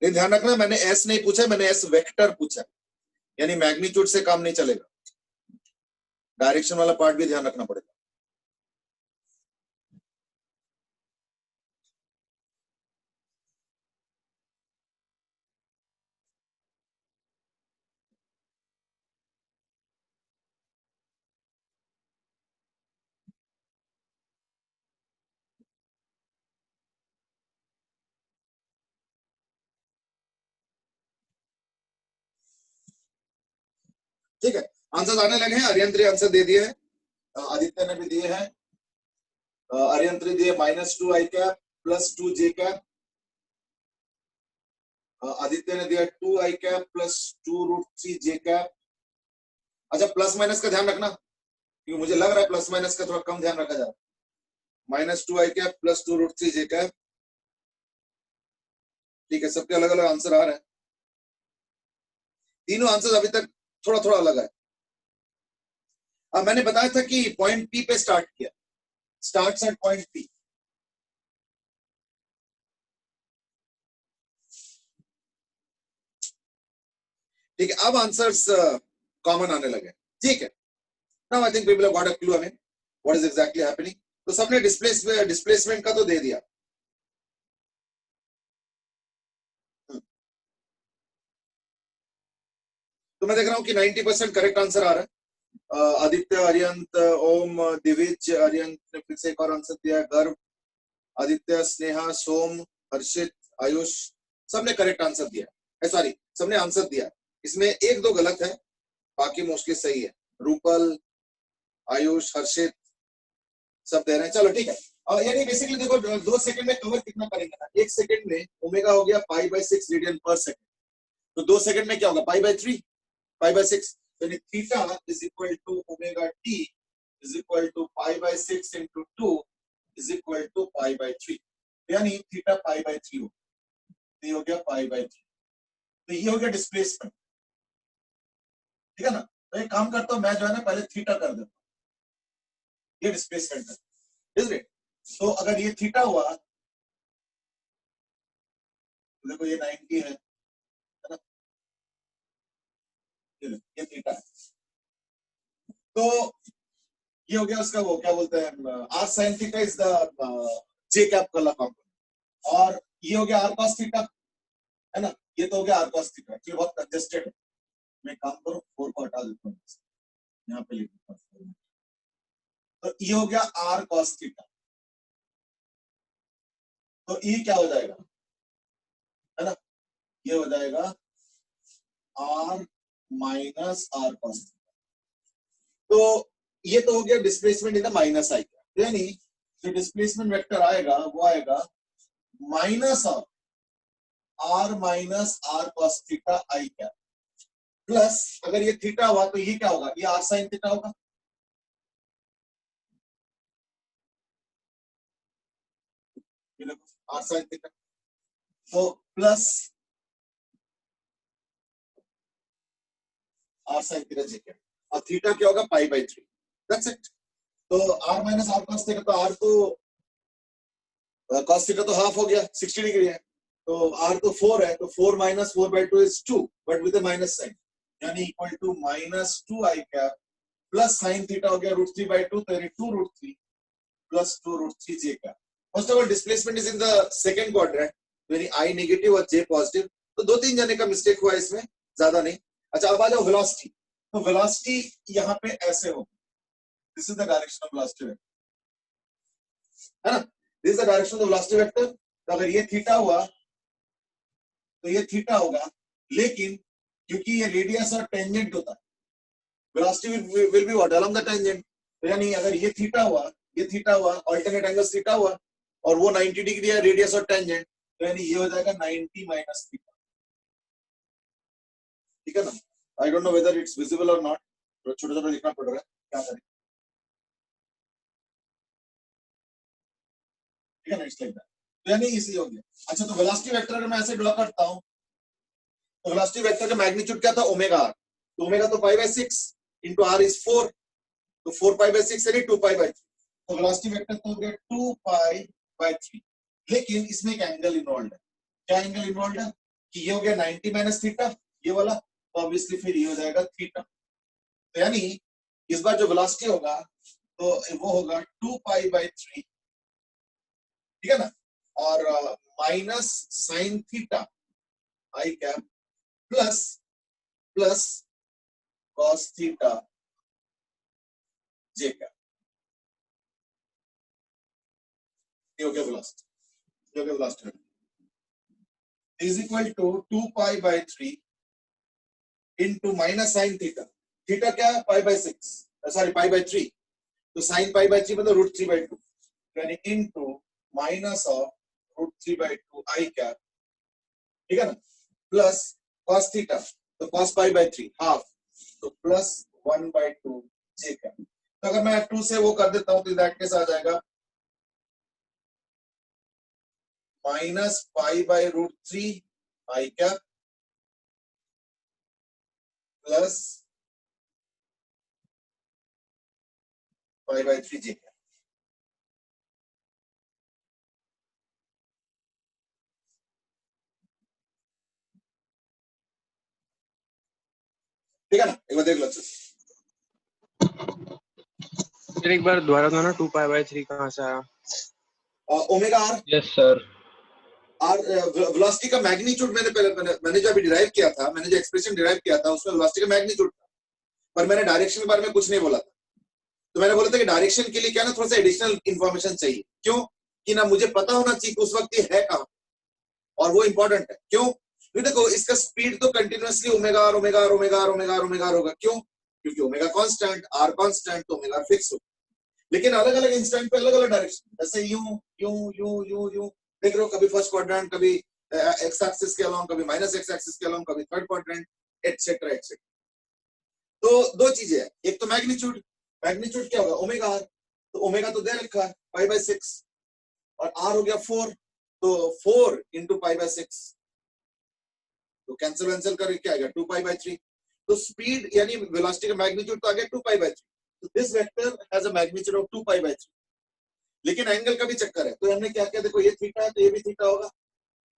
ये ध्यान रखना, मैंने एस नहीं पूछा, मैंने एस वेक्टर पूछा, यानी मैग्नीट्यूड से काम नहीं चलेगा, डायरेक्शन वाला पार्ट भी ध्यान रखना पड़ेगा. ठीक है, आंसर आने लगे हैं. अरियंत्री आंसर दे दिए हैं, आदित्य ने भी दिए हैं. अरियंत्री दिए -2 I cap +2 J cap. Aditya ने दिया 2 आई कैप +2√3 जे कैप. अच्छा, प्लस माइनस का ध्यान रखना क्योंकि मुझे लग रहा है प्लस माइनस का थोड़ा कम ध्यान रखा जाए. -2 आई कैप +2√3 जे कैप. ठीक है, सबके अलग अलग आंसर आ रहे हैं. तीनों आंसर अभी तक थोड़ा थोड़ा अलग है. अब मैंने बताया था कि पॉइंट पी पे स्टार्ट किया, स्टार्ट्स एट पॉइंट पी. ठीक है, अब आंसर्स कॉमन आने लगे. ठीक है, now I think people have got a clue हमें व्हाट इज एग्जैक्टली हैपनिंग. तो सबने डिस्प्लेसमेंट का तो दे दिया. तो मैं देख रहा हूं कि 90% करेक्ट आंसर आ रहा है. आदित्य, अरियंत, ओम, दिविज, अरियंत ने फिर से एक और आंसर दिया है. गर्व, आदित्य, स्नेहा, सोम, हर्षित, आयुष, सबने करेक्ट आंसर दिया. सॉरी, सबने आंसर दिया. इसमें 1-2 गलत है, बाकी मोस्टली सही है. रूपल, आयुष, हर्षित सब दे रहे हैं. चलो ठीक है, यानी बेसिकली देखो 2 सेकंड में कवर कितना करेंगे ना. 1 सेकंड में ओमेगा हो गया पाई बाय 6 रेडियन पर सेकंड, तो 2 सेकंड में क्या होगा, पाई बाय 3, पाई बाय 6. यानी theta is equal to omega T is equal to pi by 6 into 2 is equal to pi by 3. यानी थीटा पाई बाय 3 हो, ये हो गया पाई बाय 3. तो ये हो गया डिस्प्लेसमेंट. ठीक है ना, तो एक काम करता हूं मैं, जो है ना पहले थीटा कर देता हूं. ये डिस्प्लेसमेंट है, इज इट. तो अगर ये थीटा हुआ तो देखो ये 90 है ना, ये थीटा है. तो ये हो गया उसका, वो क्या बोलते हैं, R sine theta is the J cap वाला कंपोनेंट. और ये हो गया आर कॉस थीटा, है ना. ये तो हो गया आर कॉस थीटा. एक्चुअली बहुत कंजेस्टेड है, मैं काम करूं 4 को हटा देता हूं, यहाँ पे लिख देता हूं. तो ये हो गया r cos थीटा, तो ये क्या हो जाएगा, है ना, ये हो जाएगा r minus r cos theta. तो ये तो हो गया displacement in the minus I cap, यानी जो डिस्प्लेसमेंट वेक्टर आएगा वो आएगा minus of r minus r cos theta I cap plus, अगर ये थीटा हुआ तो ये क्या होगा, ये r sin थीटा होगा, ये देखो r sin थीटा, तो plus r sin theta J cap, और थीटा क्या होगा पाई बाई 3, दैट्स इट। तो r minus r cos theta, तो r तो cos थीटा तो हाफ हो गया, 60 डिग्री है, तो r तो 4 है, तो 4 minus 4 by 2 is 2 but with a minus sign, यानी equal to minus 2 I cap plus sine theta हो गया √3 बाई 2, तो यानी 2 √3 plus 2 √3 J cap. First of all displacement is in the second quadrant, यानी आई नेगेटिव और जे positive, तो 2-3 जने का मिस्टेक हुआ इसमें, ज्यादा नहीं। अच्छा अब आ जाओ वेलोसिटी, तो वेलोसिटी यहाँ पे ऐसे होगी, this is the direction of velocity vector, है ना, this is the direction of the velocity vector. तो अगर ये थीटा हुआ तो ये थीटा होगा, लेकिन क्योंकि ये रेडियस और टेंजेंट होता है, velocity will be what, along the tangent, तो यानी अगर ये थीटा हुआ, ये थीटा हुआ, अल्टरनेट एंगल थीटा हुआ, और वो 90 डिग्री है रेडियस और टेंजेंट, तो यानी ये हो जाएगा 90 माइनस थीटा, ठीक है ना। आई don't know whether it's visible और नॉट, तो छोटा छोटा लिखना पड़ रहा है, क्या करें, ठीक है ना, इट्स लाइक दैट, तो यानी इजी हो गया। अच्छा तो वेलोसिटी वेक्टर अगर मैं ऐसे ड्रॉ करता हूं, तो वेलोसिटी वेक्टर का मैग्नीट्यूड क्या था, ओमेगा आर, तो ओमेगा तो pi by 6 into R is 4, तो 4 पाई बाई 6 यानी 2 पाई बाई 3, तो वेलोसिटी वेक्टर तो हो गया 2 पाई बाई 3, लेकिन इसमें एक एंगल इन्वॉल्व है, क्या एंगल इन्वॉल्व है कि ये हो गया 90 माइनस थीटा, ये वाला, तो ऑब्वियसली फिर ये हो जाएगा थीटा, तो यानी इस बार जो वेलोसिटी होगा तो वो होगा 2 पाई बाई 3, ठीक है ना, और minus sine theta I cap plus plus cos theta J cap, ये हो गया वेलोसिटी, ये हो गया velocity is equal to 2 pi by 3 into minus sine theta, theta क्या है pi by 6, sorry pi by 3, तो साइन पाई बाई 3 मतलब √3 बाई 2, यानी into minus of √3 by 2 I cap, ठीक है ना, प्लस cos थीटा, तो cos पाई बाई 3 हाफ, तो प्लस 1 बाई 2 जे कैप। तो अगर मैं 2 से वो कर देता हूं तो दैट केस आ जाएगा minus pi by √3 I cap plus pi by 3 J cap. ठीक है ना, एक बार देख लो, फिर एक बार दोबारा दो ना, 2 पाई बाई 3 कहाँ से आया? Omega R, yes sir. R velocity का मैग्नीट्यूड मैंने जो अभी डिराइव किया था, मैंने जो एक्सप्रेशन डिराइव किया था उसमें वेलोसिटी का मैग्नीट्यूड था, पर मैंने डायरेक्शन के बारे में कुछ नहीं बोला था। तो मैंने बोला था कि डायरेक्शन के लिए क्या ना थोड़ा सा एडिशनल इंफॉर्मेशन चाहिए, क्यों कि ना मुझे पता होना चाहिए कि उस वक्त ये है कहाँ, और वो इंपॉर्टेंट है। क्यों, क्योंकि देखो इसका स्पीड तो continuously omega R omega R omega R omega R omega R होगा, क्यों, क्योंकि ओमेगा कांस्टेंट, आर कांस्टेंट, तो ओमेगा फिक्स होगा, लेकिन अलग अलग इंस्टेंट पे अलग अलग डायरेक्शन, जैसे यूं यूं यूं यूं यूं देख रहे हो, कभी फर्स्ट क्वाड्रेंट, कभी एक्स एक्सिस के अलोंग, कभी माइनस एक्स एक्सिस के अलोंग, कभी थर्ड क्वाड्रेंट, एटसेट्रा एटसेट्रा। तो दो चीजें हैं, एक तो मैग्नीट्यूड, मैग्नीट्यूड क्या होगा ओमेगा आर, तो ओमेगा तो दे रखा है पाई बाई 6, और आर हो गया 4, तो 4 इंटू पाई बाई 6, तो कैंसिल वैंसिल करके क्या आएगा 2 पाई बाई 3, तो स्पीड यानी वेलोसिटी का मैग्नीट्यूड तो आ गया 2 पाई बाई 3, तो this vector has a magnitude of 2 pi by 3, लेकिन एंगल का भी चक्कर है, तो हमने क्या किया, देखो ये थीटा है तो ये भी थीटा होगा,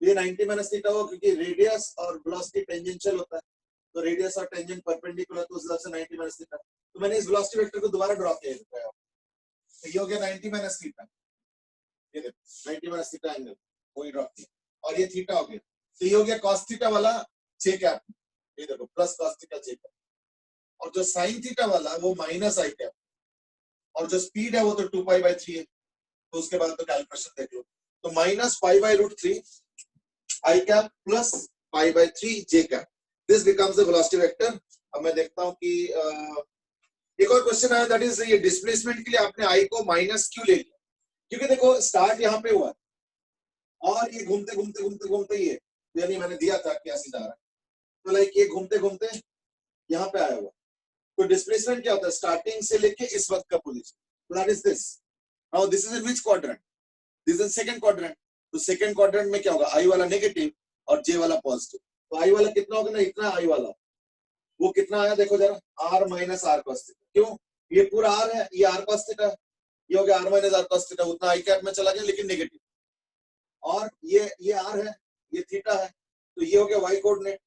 ये 90 माइनस थीटा होगा, क्योंकि रेडियस और वेलोसिटी टेंजेंशियल होता है, तो रेडियस और टेंजेंट परपेंडिकुलर, तो उस हिसाब से 90 माइनस थीटा, तो मैंने इस वेलोसिटी वेक्टर को दोबारा ड्रॉ किया है, तो ये हो गया 90 माइनस थीटा, ये देखो 90 माइनस थीटा एंगल वही ड्रॉ किया, और ये थीटा हो गया, तो ये हो गया cos थीटा वाला जे कैप, ये देखो plus cos theta J cap, और जो sin थीटा वाला वो माइनस आई कैप, और जो स्पीड है वो तो 2π/3 है, तो उसके बाद तो कैलकुलेशन देख लो। तो -π/√3 I cap plus π/3 j cap, this becomes the velocity vector. अब मैं देखता हूं कि एक और क्वेश्चन आया, दैट इज ये डिस्प्लेसमेंट के लिए आपने I को माइनस क्यों ले लिया, क्योंकि देखो स्टार्ट यहाँ पे हुआ और ये घूमते घूमते घूमते घूमते ये, यानी मैंने दिया था कि ऐसे जा रहा है, तो लाइक ये घूमते घूमते यहाँ पे आया हुआ, तो डिस्प्लेसमेंट क्या होता है स्टार्टिंग से लेके इस वक्त का पोजीशन, तो that is this. Now this is in which quadrant, this is second quadrant, तो सेकंड क्वाड्रेंट में क्या होगा, I वाला नेगेटिव और J वाला पॉजिटिव, तो I वाला कितना होगा ना, इतना I वाला, वो कितना आया देखो जरा, R minus R cos theta, क्यों, ये पूरा R है, ये R cos थीटा, ये हो गया R minus R cos theta, उतना I कैप में चला गया लेकिन नेगेटिव, और ये R है, ये थीटा है, तो ये हो गया Y कोऑर्डिनेट,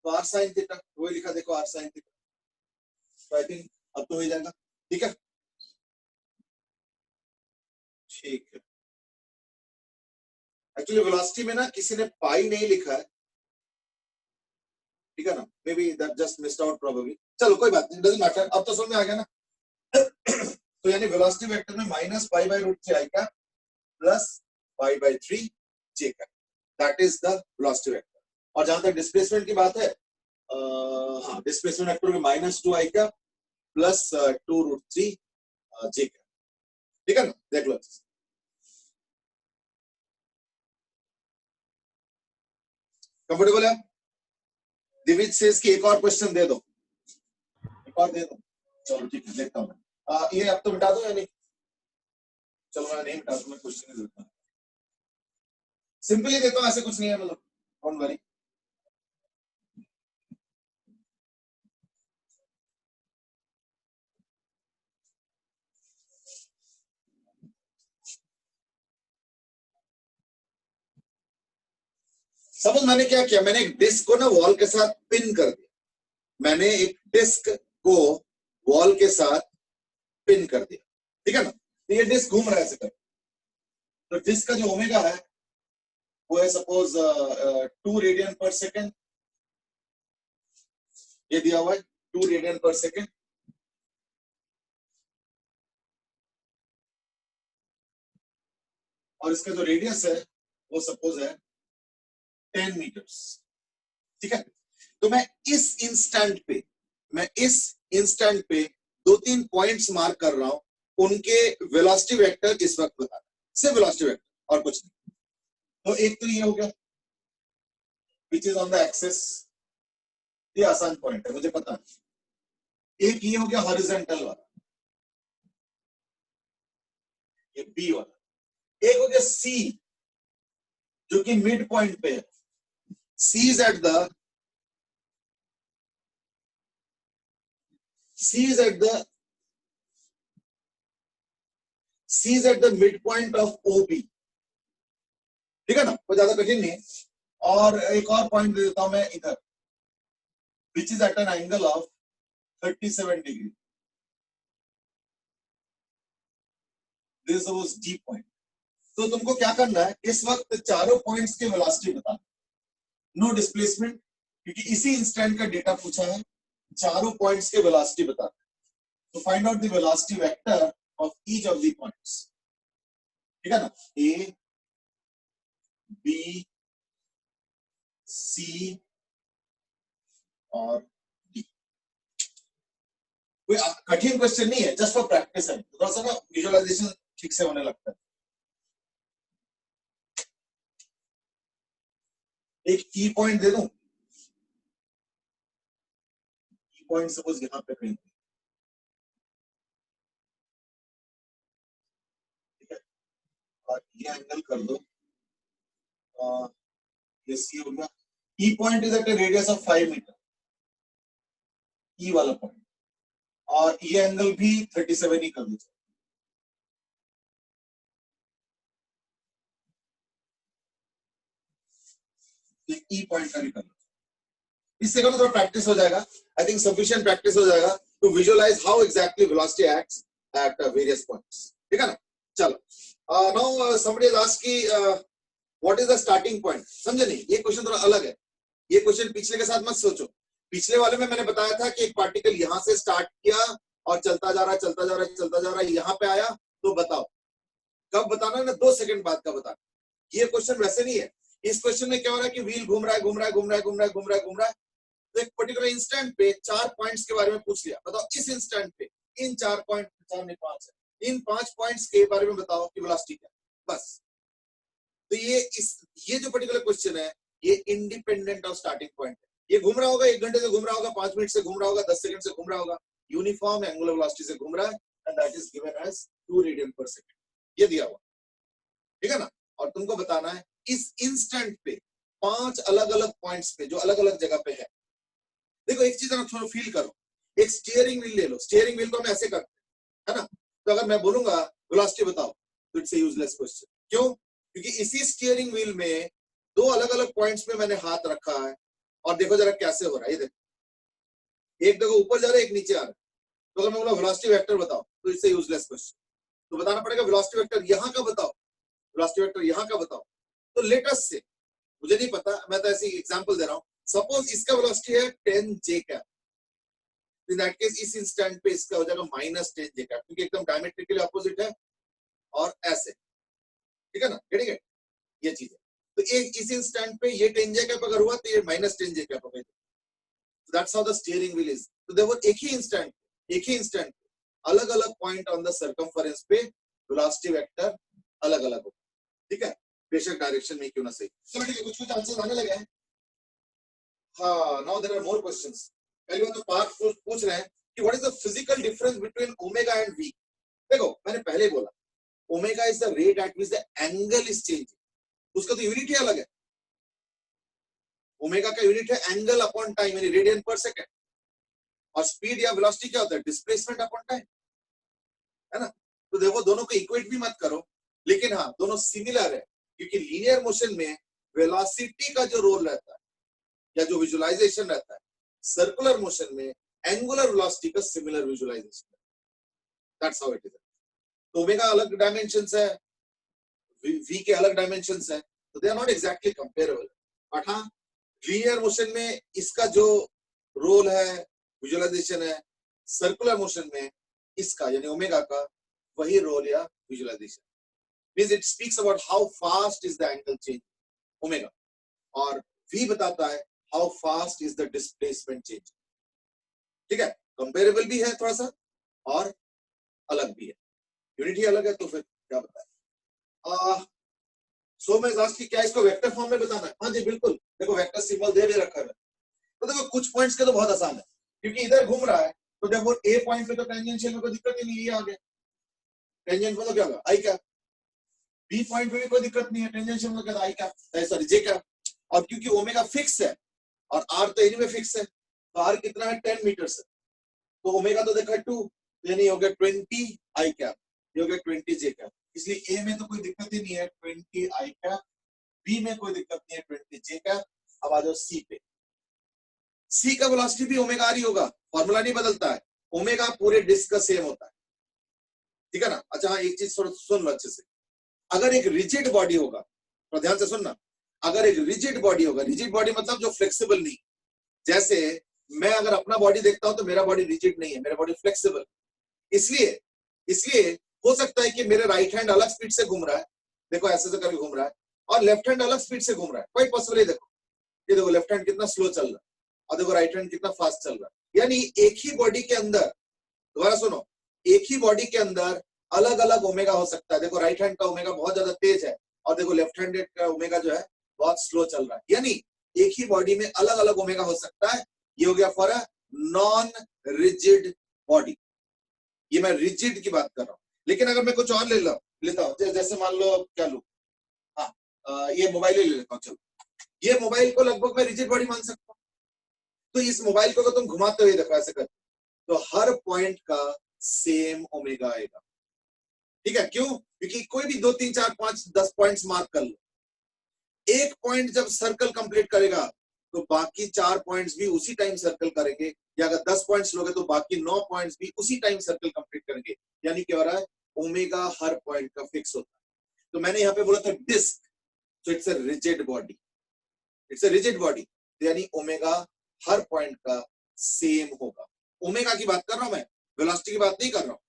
तो R sin थीटा, वही लिखा देखो R sin थीटा, तो आई थिंक अब तो हो जाएगा, ठीक है, ठीक है। एक्चुअली वेलोसिटी में ना किसी ने पाई नहीं लिखा है, ठीक है ना, may be that just missed out probably, चलो कोई बात नहीं, डजंट मैटर, अब तो समझ में आ गया ना। तो यानी वेलोसिटी वेक्टर में -π/√3 I cap plus π/3 j cap, that is the velocity vector. और जहां तक डिस्प्लेसमेंट की बात है, हाँ डिस्प्लेसमेंट वेक्टर में -2 I cap plus 2√3 j cap, ठीक है ना, देख लो। कंफर्टेबल है? दिविज सेज कि एक और क्वेश्चन दे दो, एक और दे दो, चलो ठीक है देखता हूँ। ये अब तो मिटा दो या नहीं, चलो मैं नहीं मिटा दूं, मैं क्वेश्चन ही देता हूँ, सिंपली देता हूँ, ऐसे कुछ नहीं है, मतलब डोंट वरी। समझ मैंने क्या किया, मैंने एक डिस्क को ना वॉल के साथ पिन कर दिया, मैंने एक डिस्क को वॉल के साथ पिन कर दिया, ठीक है ना, तो ये डिस्क घूम रहा है ऐसे कर, तो डिस्क का जो ओमेगा है वो है सपोज 2 रेडियन पर सेकेंड, ये दिया हुआ है 2 रेडियन पर सेकेंड, और इसका जो रेडियस है वो सपोज है 10 मीटर्स, ठीक है। तो मैं इस इंस्टेंट पे 2-3 पॉइंट्स मार्क कर रहा हूं, उनके वेलोसिटी वेक्टर इस वक्त बता रहा, सिर्फ वेलोसिटी वेक्टर और कुछ नहीं। तो एक तो ये हो गया which is on the axis, ये आसान पॉइंट है मुझे पता है। एक ये हो गया हॉरिजॉन्टल वाला, ये बी वाला, एक हो गया सी जो कि मिड पॉइंट पे है, C is at the mid point of OB, ठीक है ना, कोई ज्यादा कठिन नहीं है। और एक और पॉइंट दे देता हूं मैं इधर, which is at an angle of 37 degree, this was D point. तो तुमको क्या करना है, इस वक्त चारों पॉइंट्स के वेलोसिटी बताना, नो डिस्प्लेसमेंट, क्योंकि इसी इंस्टेंट का डेटा पूछा है, चारों पॉइंट्स के वेलोसिटी बताना। तो find out the velocity vector of each of the points, ठीक है ना, A, B, C और D। कोई कठिन क्वेश्चन नहीं है, जस्ट फॉर प्रैक्टिस है, थोड़ा सा ना विजुअलाइजेशन ठीक से होने लगता है। एक की पॉइंट दे दूं, की पॉइंट सपोज यहां पे कहीं, ठीक है, और ये एंगल कर दो, ये सी हो गया, E point is at a radius of 5 meter, E वाला पॉइंट, और ये एंगल भी 37 ही कर दो, ई पॉइंट का भी कर लो, इससे करो थोड़ा प्रैक्टिस हो जाएगा, आई थिंक सफिशिएंट प्रैक्टिस हो जाएगा to visualise how exactly velocity acts at various points, ठीक है ना। चलो नाउ समबडी हैज आस्क्ड कि what is the starting point, समझे नहीं, ये क्वेश्चन थोड़ा अलग है, ये क्वेश्चन पिछले के साथ मत सोचो, पिछले वाले में मैंने बताया था कि एक पार्टिकल यहां से स्टार्ट किया और चलता जा रहा है, चलता जा रहा है, चलता जा रहा है, यहाँ पे आया तो बताओ कब बताना है ना, 2 सेकंड बाद का बताना। ये क्वेश्चन वैसे नहीं है। इस क्वेश्चन में क्या हो रहा है कि व्हील घूम रहा है, घूम रहा है, घूम रहा है, घूम रहा है, घूम रहा है, घूम रहा है, तो एक पर्टिकुलर इंस्टेंट पे 4 पॉइंट्स के बारे में पूछ लिया, बताओ इस इंस्टेंट पे इन 4 पॉइंट, 4 नहीं 5 है, इन 5 पॉइंट्स के बारे में बताओ कि वेलोसिटी क्या है, बस। तो ये जो पर्टिकुलर क्वेश्चन है ये इंडिपेंडेंट ऑफ स्टार्टिंग पॉइंट है। ये घूम रहा होगा, 1 घंटे से घूम रहा होगा, 5 मिनट से घूम रहा होगा, 10 सेकंड से घूम रहा होगा, यूनिफॉर्म एंगुलर वेलोसिटी से घूम रहा है, and that is given as 2 radian पर सेकंड। ये दिया हुआ, ठीक है ना। और तुमको बताना है इस इंस्टेंट पे 5 अलग अलग पॉइंट्स पे जो अलग अलग जगह पे है। देखो एक चीज थोड़ा फील करो, एक स्टीयरिंग व्हील ले लो, स्टीयरिंग व्हील को हम ऐसे करते हैं, है ना। तो अगर मैं बोलूंगा वेलोसिटी बताओ तो इट्स ए यूजलेस क्वेश्चन। क्यों? क्योंकि इसी स्टीयरिंग व्हील में 2 अलग अलग पॉइंट्स पे मैंने हाथ रखा है, और देखो जरा कैसे हो रहा है, ये देखो एक देखो ऊपर जा रहा है, एक नीचे आ रहा है। तो अगर मैं बोला वेलोसिटी वेक्टर बताओ तो इट्स ए यूजलेस क्वेश्चन। तो बताना पड़ेगा वेलोसिटी वेक्टर यहाँ का बताओ, वेलोसिटी वेक्टर यहाँ का बताओ। तो लेट अस से, मुझे नहीं पता, मैं तो ऐसे एग्जांपल दे रहा हूँ, सपोज इसका वेलोसिटी है 10 j cap, in that case इस इंस्टेंट पे इसका हो जाएगा -10 j कैप, क्योंकि एकदम डायमेट्रिकली अपोजिट है और ऐसे, ठीक है ना, गेटिंग इट, ये चीज है। तो एक इस इंस्टेंट पे ये 10 j कैप अगर हुआ तो ये -10 j कैप होगा। So that's how the steering wheel is. तो देखो एक ही इंस्टेंट अलग अलग पॉइंट ऑन द सर्कमफरेंस पे वेलोसिटी वेक्टर अलग अलग होगा, ठीक है, बेशक डायरेक्शन में क्यों ना सही। चलो ठीक है, कुछ आंसर्स आने लगे हैं। हाँ, now there are more questions. पहले तो पार्ट पूछ रहे हैं कि what is the physical difference between omega and v. देखो मैंने पहले बोला omega is the rate at which the angle is changing, उसका तो यूनिट ही अलग है। ओमेगा का यूनिट है एंगल अपॉन टाइम, यानी रेडियन पर सेकंड, और स्पीड या वेलोसिटी क्या होता है, डिस्प्लेसमेंट अपॉन टाइम, है ना। तो देखो दोनों को इक्वेट भी मत करो, लेकिन हाँ दोनों सिमिलर है, क्योंकि लीनियर मोशन में वेलोसिटी का जो रोल रहता है या जो विजुअलाइजेशन रहता है, सर्कुलर मोशन में एंगुलर वेलोसिटी का similar visualisation, that's how it is. तो ओमेगा अलग डायमेंशंस है, वी के अलग डायमेंशंस है, तो they are not exactly comparable. But हाँ लीनियर मोशन में इसका जो रोल है, विजुअलाइजेशन है, सर्कुलर मोशन में इसका यानी ओमेगा का वही रोल या visualisation, means it speaks about how fast is the angle change omega, और वी बताता है how fast is the displacement change, ठीक है। कंपेरेबल भी है थोड़ा सा और अलग भी है, यूनिट ही अलग है, तो फिर क्या बताएं। सो मैं लास्ट की क्या इसको वेक्टर फॉर्म में बताना है? हाँ जी बिल्कुल, देखो वेक्टर सिंबल दे रखा है। तो देखो कुछ पॉइंट्स के तो बहुत आसान है, क्योंकि इधर घूम रहा है, तो देखो ए पॉइंट पे तो टेंजेंशियल में कोई दिक्कत ही नहीं है, ये आ गया टेंजेंट में, तो क्या होगा आई कैप। बी पॉइंट पे भी कोई दिक्कत नहीं है, टेंजेंशियल में क्या आई कैप, सॉरी जे कैप। और क्योंकि ओमेगा फिक्स है और आर तो एनीवे फिक्स है, तो आर कितना है 10 मीटर से, तो ओमेगा तो देखा 2, यानी हो गया 20 आई कैप, ये हो गया 20 जे कैप। इसलिए ए में तो कोई दिक्कत ही नहीं है 20 आई कैप, बी में कोई दिक्कत नहीं है 20 जे कैप। अब आ जाओ सी पे, सी का वेलोसिटी भी ओमेगा आर ही होगा, फॉर्मूला नहीं बदलता है, ओमेगा पूरे डिस्क का सेम होता है, ठीक है ना। अच्छा हाँ एक चीज सुन लो अच्छे से, अगर एक रिजिड बॉडी होगा, तो ध्यान से सुनना, अगर एक रिजिड बॉडी होगा, रिजिड बॉडी मतलब जो फ्लेक्सिबल नहीं, जैसे मैं अगर अपना बॉडी देखता हूं तो मेरा बॉडी रिजिड नहीं है, मेरा बॉडी फ्लेक्सिबल, इसलिए हो सकता है कि मेरे राइट हैंड अलग स्पीड से घूम रहा है, देखो ऐसे से करके घूम रहा है, और लेफ्ट हैंड अलग स्पीड से घूम रहा है, क्वाइट पॉसिबल है। देखो ये देखो लेफ्ट हैंड कितना स्लो चल रहा है और देखो राइट हैंड कितना फास्ट चल रहा है, यानी एक ही बॉडी के अंदर, दोबारा सुनो, एक ही बॉडी के अंदर अलग अलग ओमेगा हो सकता है। देखो राइट हैंड का ओमेगा बहुत ज्यादा तेज है और देखो लेफ्ट हैंडेड का ओमेगा जो है बहुत स्लो चल रहा है, यानी एक ही बॉडी में अलग अलग ओमेगा हो सकता है। ये हो गया for a non rigid body, ये मैं रिजिड की बात कर रहा हूं। लेकिन अगर मैं कुछ और लेता हूं, जैसे मान लो क्या लूं, हाँ ये मोबाइल ले लेता हूं, चलो ये मोबाइल को लगभग मैं रिजिड बॉडी मान सकता हूं। तो इस मोबाइल को अगर तुम घुमाते हुए देखो ऐसे कर, तो हर पॉइंट का सेम ओमेगा आएगा, ठीक है। क्यों? क्योंकि कोई भी 2 3 4 5 10 पॉइंट्स मार्क कर लो, एक पॉइंट जब सर्कल कंप्लीट करेगा तो बाकी 4 पॉइंट्स भी उसी टाइम सर्कल करेंगे, या अगर 10 पॉइंट्स लोगे तो बाकी 9 पॉइंट्स भी उसी टाइम सर्कल कंप्लीट करेंगे, यानी क्या हो रहा है, ओमेगा हर पॉइंट का फिक्स होता है। तो मैंने यहाँ पे बोला था डिस्क, तो it's a rigid body, it's a rigid body, यानी ओमेगा हर पॉइंट का सेम होगा। ओमेगा की बात कर रहा हूं मैं, वेलोसिटी की बात नहीं कर रहा हूं,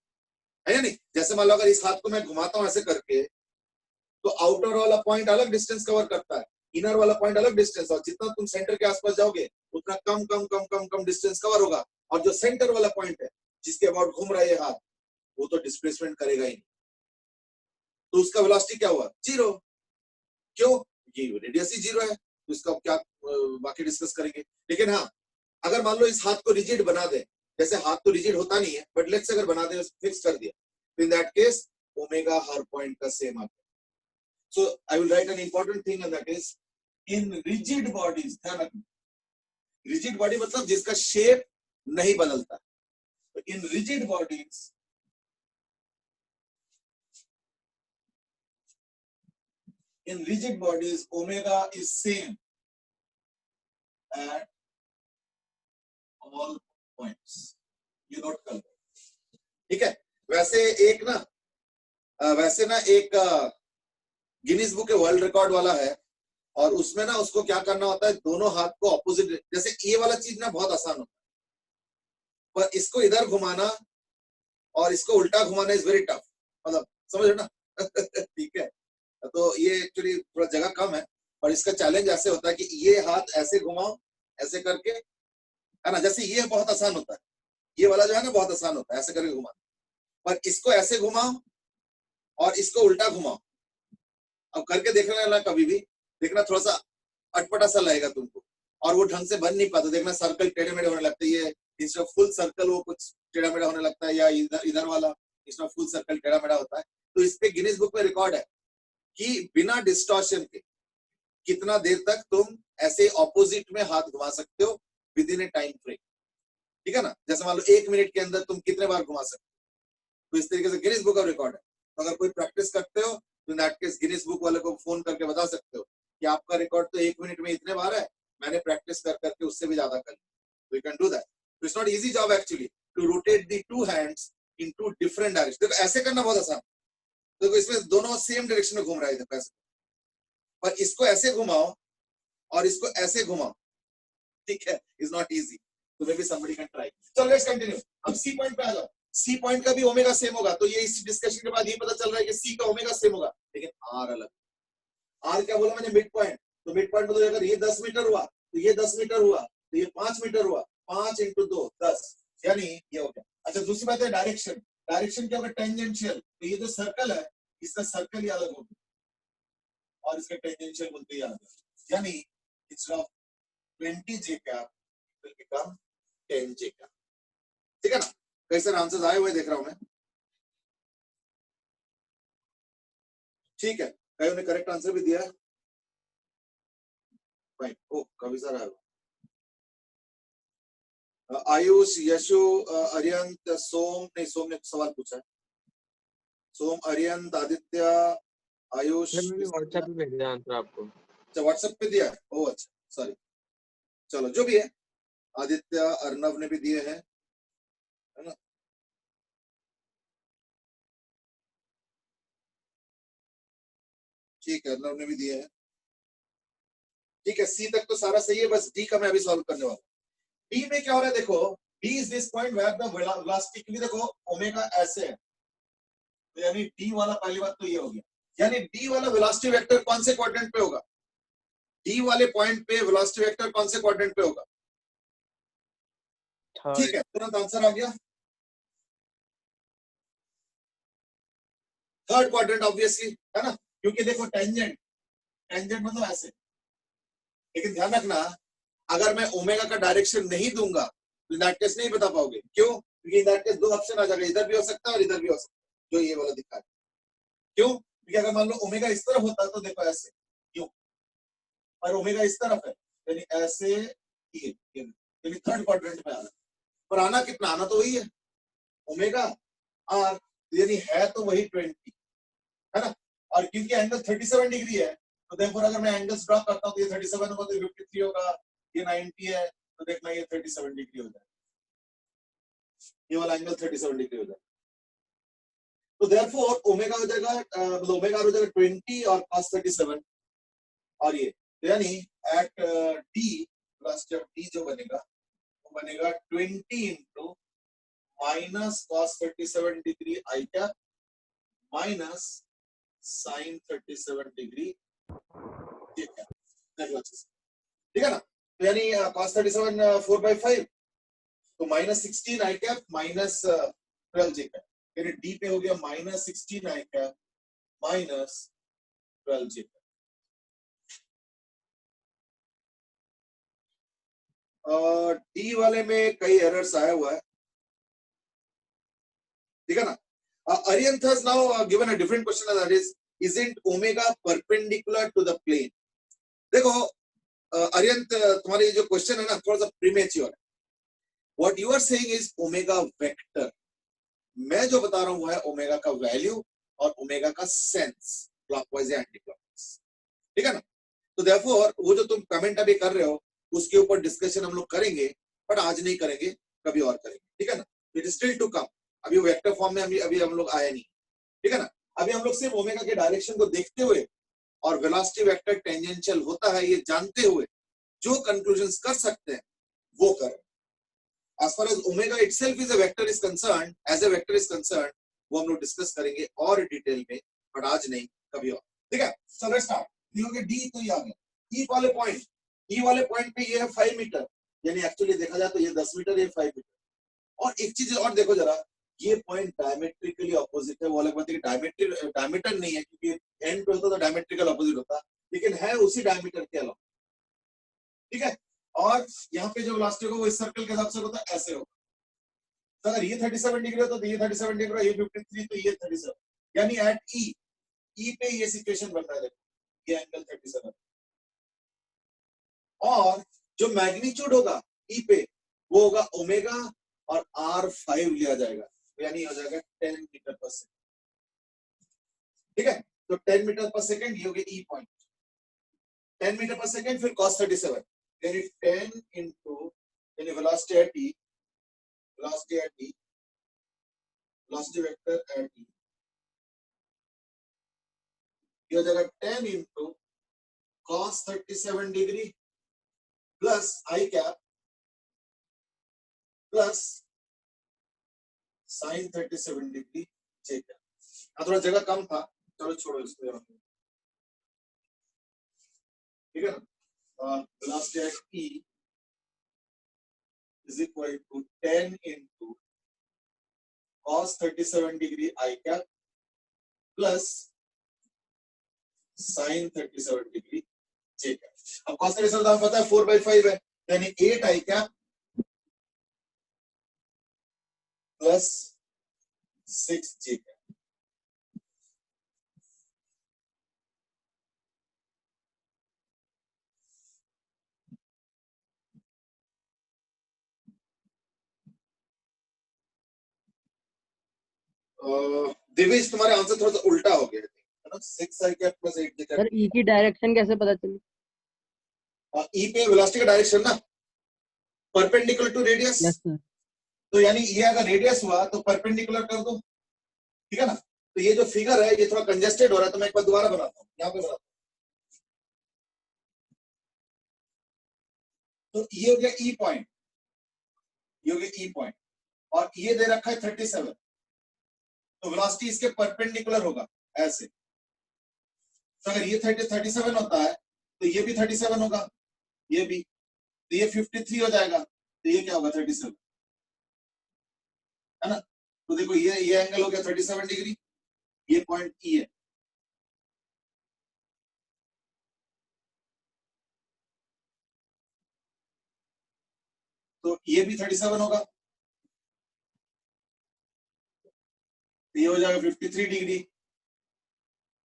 है या नहीं। जैसे मान लो अगर इस हाथ को मैं घुमाता हूं ऐसे करके, तो आउटर वाला पॉइंट अलग डिस्टेंस कवर करता है, इनर वाला पॉइंट अलग डिस्टेंस, और जितना तुम सेंटर के आसपास जाओगे उतना कम कम कम कम कम डिस्टेंस कवर होगा। और जो सेंटर वाला पॉइंट है जिसके अबाउट घूम रहा है ये हाथ, वो तो डिस्प्लेसमेंट करेगा ही नहीं, तो उसका वेलोसिटी क्या हुआ, जीरो। क्यों, ये रेडियस ही जीरो है, तो इसका क्या बाकी डिस्कस करेंगे। लेकिन हाँ, अगर मान लो इस हाथ को रिजिड बना दे, जैसे हाथ तो रिजिड होता नहीं है, बट लेट्स अगर बना दे, फिक्स कर दिया, तो in that case omega her point का सेम आता है। So I will write an important thing, and that is in rigid bodies, ध्यान रखना, rigid body मतलब जिसका शेप नहीं बदलता। तो in rigid bodies, omega is same at all points. You note कर लो, ठीक है। वैसे एक गिनीज बुक के वर्ल्ड रिकॉर्ड वाला है, और उसमें ना उसको क्या करना होता है, दोनों हाथ को ऑपोजिट, जैसे ये वाला चीज ना बहुत आसान होता है, पर इसको इधर घुमाना और इसको उल्टा घुमाना इज वेरी टफ, मतलब समझ रहे ना। ठीक है, तो ये एक्चुअली थोड़ा जगह कम है, और इसका चैलेंज ऐसे होता है कि ये हाथ ऐसे घुमाओ ऐसे करके, है ना, जैसे ये बहुत आसान होता है, ये वाला जो है ना बहुत आसान होता है ऐसे करके घुमाना, पर इसको ऐसे घुमाओ और इसको उल्टा घुमाओ। अब करके देखने वाला कभी भी देखना, थोड़ा सा अटपटा सा लगेगा तुमको, और वो ढंग से बन नहीं पाता। देखना सर्कल टेढ़े मेढ़े होने लगते हैं, ये इंस्टेड फुल सर्कल वो कुछ टेढ़ा मेढ़ा होने लगता है, या इधर वाला इंस्टेड फुल सर्कल टेढ़ा मेढ़ा होता है। तो इस पे गिनीज बुक में रिकॉर्ड है कि बिना डिस्टॉर्शन के कितना देर तक तुम ऐसे ऑपोजिट में हाथ घुमा सकते हो with in A time frame, ठीक है ना। जैसे मान लो 1 मिनट के अंदर तुम कितने बार घुमा सकते हो, तो इस तरीके से गिनीज बुक का रिकॉर्ड है। तो अगर कोई प्रैक्टिस करते हो तो in that case Guinness book वाले को फोन करके बता सकते हो कि आपका रिकॉर्ड तो 1 मिनट में इतने बार है, मैंने प्रैक्टिस कर करके उससे भी ज्यादा कर लिया। तो यू कैन डू दैट। तो it's not easy job actually to rotate the two hands in two different direction. देखो ऐसे करना बहुत आसान, देखो इसमें दोनों सेम डायरेक्शन में घूम रहा है, देखो ऐसे, पर इसको ऐसे घुमाओ और इसको ऐसे घुमाओ, ठीक है, इज नॉट इजी। तो maybe somebody can try. चलो लेट्स कंटिन्यू। अब सी पॉइंट पे आ जाओ। सी पॉइंट का भी ओमेगा सेम होगा, तो ये इस डिस्कशन के बाद ये पता चल रहा है कि सी का ओमेगा सेम होगा, लेकिन आर अलग। आर क्या बोला मैंने, मिड पॉइंट। तो मिड पॉइंट मतलब अगर ये 10 मीटर हुआ तो ये 10 मीटर हुआ, तो ये 5 मीटर हुआ, 5 × 2 10, यानी ये हो गया। अच्छा दूसरी बात है डायरेक्शन। डायरेक्शन क्या होगा, टेंजेंशियल। तो ये जो सर्कल है इसका सर्कल ही अलग होगा और इसका टेंजेंशियल बोलते ही अलग, यानी instead of 20 j cap will become 10 j cap, ठीक है ना। कई सारे आंसर्स आए हुए देख रहा हूं मैं, ठीक है। कई ने करेक्ट आंसर भी दिया है, फाइन। ओ कभी सारा है। आयुष, यशु, अरियंत, सोम, नहीं सोम ने सवाल पूछा है। सोम, अरियंत, आदित्य, आयुष, मैंने व्हाट्सएप पे भेजा आंसर आपको। अच्छा व्हाट्सएप पे दिया है, ओ अच्छा सॉरी, चलो जो भी है। आदित्य, अर्नव ने भी दिए हैं, है ना। ठीक है, अर्नव ने भी दिए हैं, ठीक है। सी तक तो सारा सही है, बस डी का मैं अभी सॉल्व करने वाला हूं। डी में क्या हो रहा है देखो, D is this point where the velocity, क्योंकि देखो ओमेगा ऐसे है, तो यानी डी वाला पहली बात तो ये हो गया, यानी डी वाला वेलोसिटी वेक्टर कौन से क्वाड्रेंट पे होगा, डी वाले पॉइंट पे वेलोसिटी वेक्टर कौन से क्वाड्रेंट पे होगा, ठीक है। तुरंत आंसर आ गया, थर्ड क्वाड्रेंट ऑब्वियसली, है ना, क्योंकि देखो टेंजेंट, टेंजेंट मतलब ऐसे। लेकिन ध्यान रखना, अगर मैं ओमेगा का डायरेक्शन नहीं दूंगा तो इन दैट केस नहीं बता पाओगे। क्यों, क्योंकि इन दैट केस दो ऑप्शन आ जाएगा, इधर भी हो सकता है और इधर भी हो सकता है, जो ये वाला दिखा है। क्यों, क्योंकि अगर मान लो ओमेगा इस तरफ होता तो देखो ऐसे, क्यों, और ओमेगा इस तरफ है, यानी ऐसे ये, यानी थर्ड क्वाड्रेंट में आना। पर आना कितना, आना तो वही है ओमेगा आर, यानी है तो वही 20, है ना। और क्योंकि एंगल 37 डिग्री है, तो देयरफॉर अगर मैं एंगल्स ड्रॉ करता हूं तो ये 37 होगा, तो 53 होगा, ये 90 है, तो देखना ये 37 डिग्री हो जाएगा, ये वाला एंगल 37 डिग्री हो जाएगा। तो देयरफॉर ओमेगा हो जाएगा, मतलब ओमेगा हो जाएगा 20 और cos 37, और ये तो यानी एट डी प्लस जब डी जो बनेगा वो बनेगा 20 × minus cos 37 degree i cap minus sine 37 degree j cap. देख लो अच्छे से, ठीक है ना। तो यानी कॉस 37 4/5 तो माइनस 16 आई कैप माइनस 12 जे कैप, यानी डी पे हो गया माइनस 16 आई कैप माइनस 12 जे कैप। डी वाले में कई एरर्स आया हुआ है, ठीक है ना। Aryanth has now given a different question, that isn't omega perpendicular to the plane? देखो Aryanth, तुम्हारी जो क्वेश्चन है ना थोड़ा सा प्रीमेच्योर है। What you are saying is omega vector, मैं जो बता रहा हूं वो है ओमेगा का वैल्यू और ओमेगा का सेंस, क्लॉकवाइज या एंटी क्लॉकवाइज, ठीक है ना। तो देयरफॉर वो जो तुम कमेंट अभी कर रहे हो उसके ऊपर डिस्कशन हम लोग करेंगे, बट आज नहीं करेंगे, कभी और करेंगे, ठीक है ना। It is still to come, अभी वेक्टर फॉर्म में अभी हम लोग आए नहीं, ठीक है ना। अभी हम लोग सिर्फ ओमेगा के डायरेक्शन को देखते हुए और वेलोसिटी वेक्टर टेंजेंशियल होता है ये जानते हुए जो कंक्लूजन्स कर सकते हैं वो करें। As far as omega itself is a vector is concerned, as a vector is concerned, वो हम लोग डिस्कस करेंगे और डिटेल में, बट आज नहीं, कभी और, ठीक है। So let's start. ये हो गया डी, तो ये आ गया ई वाले पॉइंट। ई वाले पॉइंट पे ये है 5 मीटर, यानी एक्चुअली देखा जाए तो ये 10 मीटर, ये 5 मीटर। और एक चीज और देखो जरा, ये पॉइंट डायमेट्रिकली ऑपोजिट है। वो अलग बात है कि डायमीटर नहीं है, क्योंकि एंड पे होता तो डायमेट्रिकल ऑपोजिट होता, लेकिन है उसी डायमीटर के अलावा, ठीक है। और यहाँ पे जो वेलोसिटी होगा वो इस सर्कल के हिसाब से होता है, ऐसे होगा। तो अगर ये 37 डिग्री होता तो ये 37 डिग्री, ये 53 तो ये 37, यानी एट ई पे ये सिचुएशन बन रहा है, देखो ये एंगल 37। और जो मैग्नीट्यूड होगा ई पे वो होगा ओमेगा और R5 लिया जाएगा, यानी हो जाएगा 10 मीटर पर सेकंड, ठीक है। तो 10 मीटर पर सेकंड ये हो गया ई पॉइंट, 10 मीटर पर सेकंड, फिर cos 37 यानी 10 into यानी velocity at E, velocity at e, velocity vector at e, ये हो जाएगा 10 into cos 37 डिग्री प्लस आई cap plus sin 37 degree j cap. थोड़ा जगह कम था, चलो छोड़ो इसको, ठीक है ना। velocity at e is equal to 10 into cos 37 degree I cap plus sin 37 degree J cap। अब cos 37 आपको पता है 4/5 है, यानी 8 I cap plus 6 J cap। Divesh तुम्हारे आंसर थोड़ा सा उल्टा हो गया है ना, 6 I cap plus 8 J cap। Sir ई की डायरेक्शन कैसे पता चली? ई पे वेलोसिटी का डायरेक्शन ना perpendicular to radius, yes sir. तो यानी ये अगर रेडियस हुआ तो परपेंडिकुलर कर दो, ठीक है ना। तो ये जो फिगर है ये थोड़ा कंजेस्टेड हो रहा है, तो मैं एक बार दोबारा बनाता हूँ, यहाँ पे बनाता हूँ। तो ये हो गया ई पॉइंट, ये हो गया ई पॉइंट, और ये दे रखा है 37, तो वेलोसिटी इसके परपेंडिकुलर होगा ऐसे। तो अगर ये 37 होता है तो ये भी 37 होगा, ये भी, तो ये 53 हो जाएगा, तो ये क्या होगा 37, है ना। तो देखो ये एंगल हो गया 37 डिग्री, ये पॉइंट ई है, तो ये भी 37 होगा, तो ये हो जाएगा 53 डिग्री,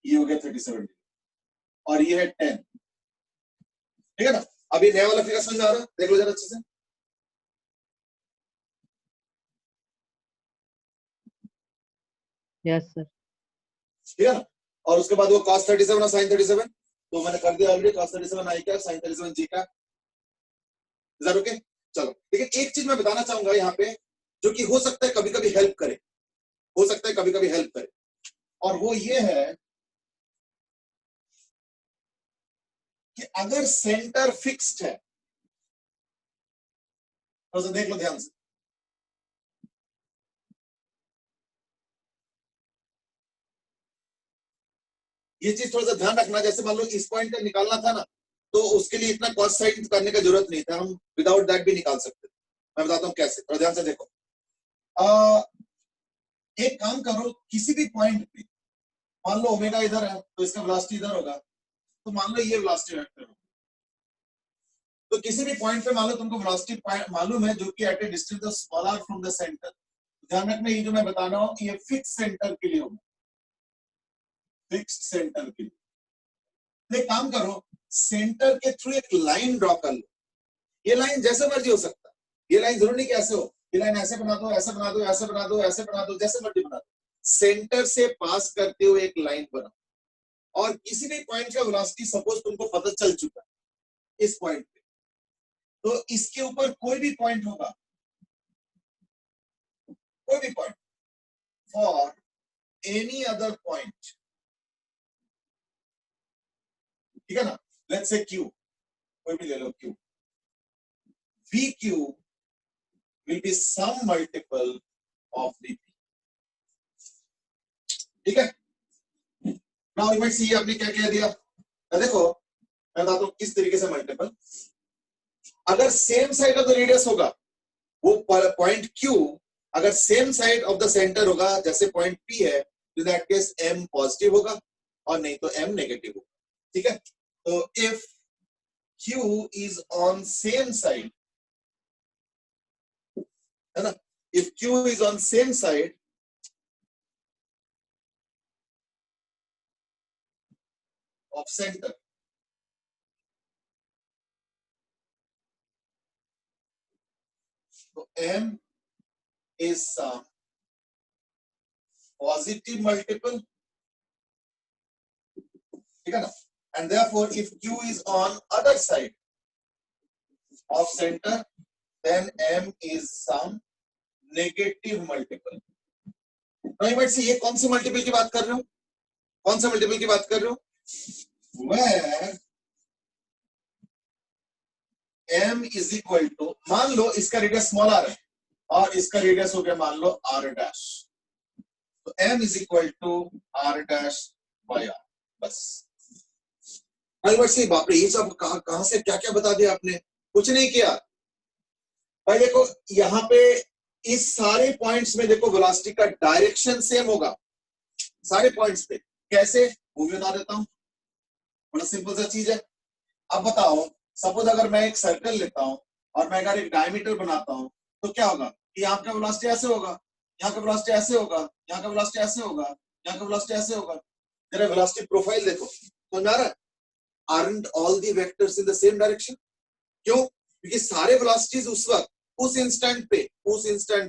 ये हो गया 37 डिग्री, और ये है 10, ठीक है ना। अभी नया वाला फिगर समझ आ रहा है, देख लो जरा अच्छे से। Yes sir. ठीक है ना। और उसके बाद वो cos 37 और sin 37, तो मैंने कर दिया ऑलरेडी, cos 37 आई क्या, sin 37 जी का, इज ओके। चलो, लेकिन एक चीज मैं बताना चाहूंगा यहाँ पे, जो कि हो सकता है कभी कभी हेल्प करे, हो सकता है कभी कभी हेल्प करे, और वो ये है कि अगर सेंटर फिक्स्ड है, तो देख लो ध्यान से, ये चीज थोड़ा सा ध्यान रखना। जैसे मान लो इस पॉइंट का निकालना था ना, तो उसके लिए इतना कॉस साइन करने का जरूरत नहीं था, हम विदाउट दैट भी निकाल सकते। मैं बताता हूँ कैसे, थोड़ा ध्यान से देखो। एक काम करो, किसी भी पॉइंट पे मान लो ओमेगा इधर है तो इसका वेलोसिटी इधर होगा, तो मान लो ये वेलोसिटी वेक्टर होगा। तो किसी भी पॉइंट पे मान लो तुमको वेलोसिटी मालूम है जो कि at a distance smaller from the centre. ध्यान रखना ये जो मैं बता रहा हूँ ये फिक्स सेंटर के लिए होगा, फिक्स्ड सेंटर के लिए। तो एक काम करो, सेंटर के थ्रू एक लाइन ड्रॉ कर लो। ये लाइन जैसे मर्जी हो सकता है, ये लाइन जरूरी नहीं कि ऐसे हो, ये लाइन ऐसे बना दो, ऐसे बना दो, ऐसे बना दो, ऐसे बना दो, जैसे मर्जी बना दो। सेंटर से पास करते हुए एक लाइन बनाओ, और किसी भी पॉइंट का वेलोसिटी सपोज तुमको पता चल चुका है इस पॉइंट पे, तो इसके ऊपर कोई भी पॉइंट होगा, कोई भी point, for any other point, ठीक है ना। लेट्स से Q, कोई भी ले लो Q, VQ will be some multiple of VP, ठीक है। नाउ यू माइट सी, आपने क्या कह दिया, देखो मैं बताता हूं किस तरीके से मल्टीपल। अगर same side of the radius होगा, वो पॉइंट Q अगर same side of the centre होगा जैसे पॉइंट P है, तो दैट केस M पॉजिटिव होगा और नहीं तो M नेगेटिव होगा, ठीक है। तो if Q is on same side, है ना, if Q is on same side of center, so M is some positive multiple, ठीक है ना, and therefore if Q is on other side of center, then M is some negative multiple. Now you might say, ये कौन से multiple की बात कर रहे हो, कौन से मल्टीपल की बात कर रहे हो, where M is equal to, मान लो इसका रेडियस स्मॉल r है और इसका रेडियस हो गया मान लो r डैश, तो M is equal to r dash by r, बस। से बाप रे, ये सब कहां से क्या क्या बता दिया आपने, कुछ नहीं किया भाई। देखो यहाँ पे इस सारे पॉइंट्स में देखो वेलोसिटी का डायरेक्शन सेम होगा सारे पॉइंट्स पे। कैसे, वो भी बता देता हूं, बड़ा सिंपल सा चीज है। अब बताओ, सपोज अगर मैं एक सर्कल लेता हूं और मैं अगर एक डायमीटर बनाता हूं, तो क्या होगा कि यहाँ का वेलोसिटी ऐसे होगा, यहाँ का वेलोसिटी ऐसे होगा, यहाँ का वेलोसिटी ऐसे होगा, यहाँ का वेलोसिटी ऐसे होगा। जरा वेलोसिटी प्रोफाइल देखो, समझ आ रहा है, aren't all the vectors in the same direction? क्यों, क्योंकि सारे वेलोसिटीज उस वक्त उस इंस्टेंट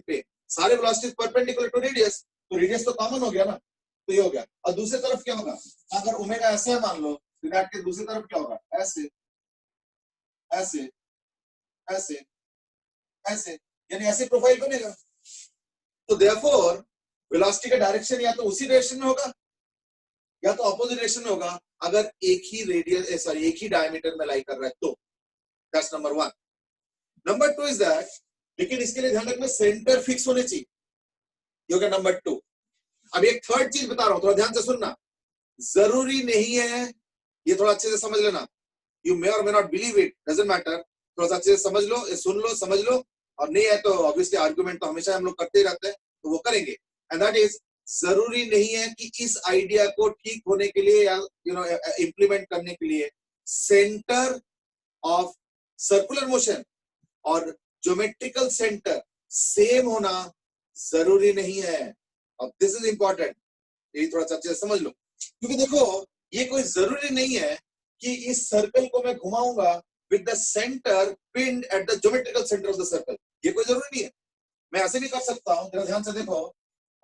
पे सारे वेलोसिटीज परपेंडिकुलर टू रेडियस, तो रेडियस तो कॉमन हो गया ना, तो ये हो गया। और दूसरी तरफ क्या होगा, अगर ओमेगा ऐसे है मान लो, तो दैट के दूसरी तरफ क्या होगा, ऐसे ऐसे ऐसे ऐसे, यानी ऐसे प्रोफाइल बनेगा। तो देयरफॉर वेलोसिटी का डायरेक्शन या तो उसी डायरेक्शन में होगा या तो ऑपोजिट डायरेक्शन में होगा, अगर एक ही रेडियस एक ही डायमीटर में लाई कर रहा है तो। That's number 1। Number 2 is that, लेकिन इसके लिए ध्यान रखना सेंटर फिक्स होने चाहिए, ये हो गया नंबर 2। अब एक थर्ड चीज बता रहा हूं, थोड़ा ध्यान से सुनना, जरूरी नहीं है, ये थोड़ा अच्छे से समझ लेना, यू मे और may not believe it, doesn't matter, थोड़ा सा अच्छे से समझ लो, सुन लो, समझ लो, और नहीं है तो ऑब्वियसली आर्गुमेंट तो हमेशा हम लोग करते ही रहते हैं, तो वो करेंगे। एंड दैट इज, जरूरी नहीं है कि इस आइडिया को ठीक होने के लिए या इंप्लीमेंट करने के लिए सेंटर ऑफ सर्कुलर मोशन और ज्योमेट्रिकल सेंटर सेम होना जरूरी नहीं है। अब दिस इज इंपॉर्टेंट, ये थोड़ा सा अच्छे से समझ लो, क्योंकि देखो ये कोई जरूरी नहीं है कि इस सर्कल को मैं घुमाऊंगा with the centre pinned at the geometrical centre of the circle, ये कोई जरूरी नहीं है। मैं ऐसे भी कर सकता हूं, जरा ध्यान से देखो,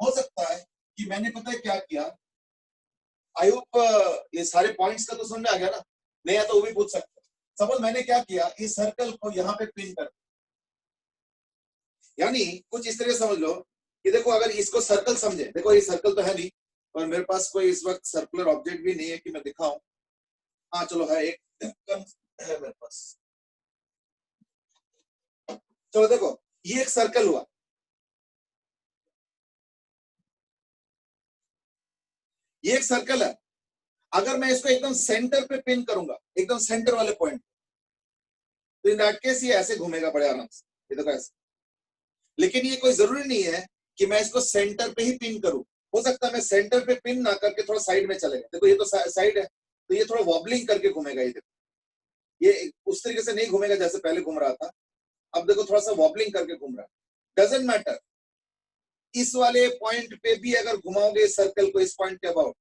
हो सकता है कि मैंने पता है क्या किया, आई होप ये सारे पॉइंट्स का तो समझ में आ गया ना, नहीं है तो वो भी पूछ सकते। सपोज मैंने क्या किया, इस सर्कल को यहाँ पे पिन कर, यानी कुछ इस तरह समझ लो कि देखो अगर इसको सर्कल समझे, देखो ये सर्कल तो है नहीं और मेरे पास कोई इस वक्त सर्कुलर ऑब्जेक्ट भी नहीं है कि मैं दिखाऊं, हाँ चलो है एक है मेरे पास, चलो देखो ये एक सर्कल हुआ, ये एक सर्कल है, अगर मैं इसको एकदम सेंटर पे पिन करूंगा, एकदम सेंटर वाले पॉइंट, तो इन दैट केस ये ऐसे घूमेगा बड़े आराम से, ये देखो ऐसे। लेकिन ये कोई जरूरी नहीं है कि मैं इसको सेंटर पे ही पिन करूं, हो सकता है मैं सेंटर पे पिन ना करके थोड़ा साइड में चलेगा। देखो ये तो साइड है, तो ये थोड़ा वॉबलिंग करके घूमेगा। ये देखो, ये उस तरीके से नहीं घूमेगा जैसे पहले घूम रहा था, अब देखो थोड़ा सा वॉबलिंग करके घूम रहा है। डजंट मैटर, इस वाले पॉइंट पे भी अगर घुमाओगे सर्कल को इस पॉइंट के अबाउट,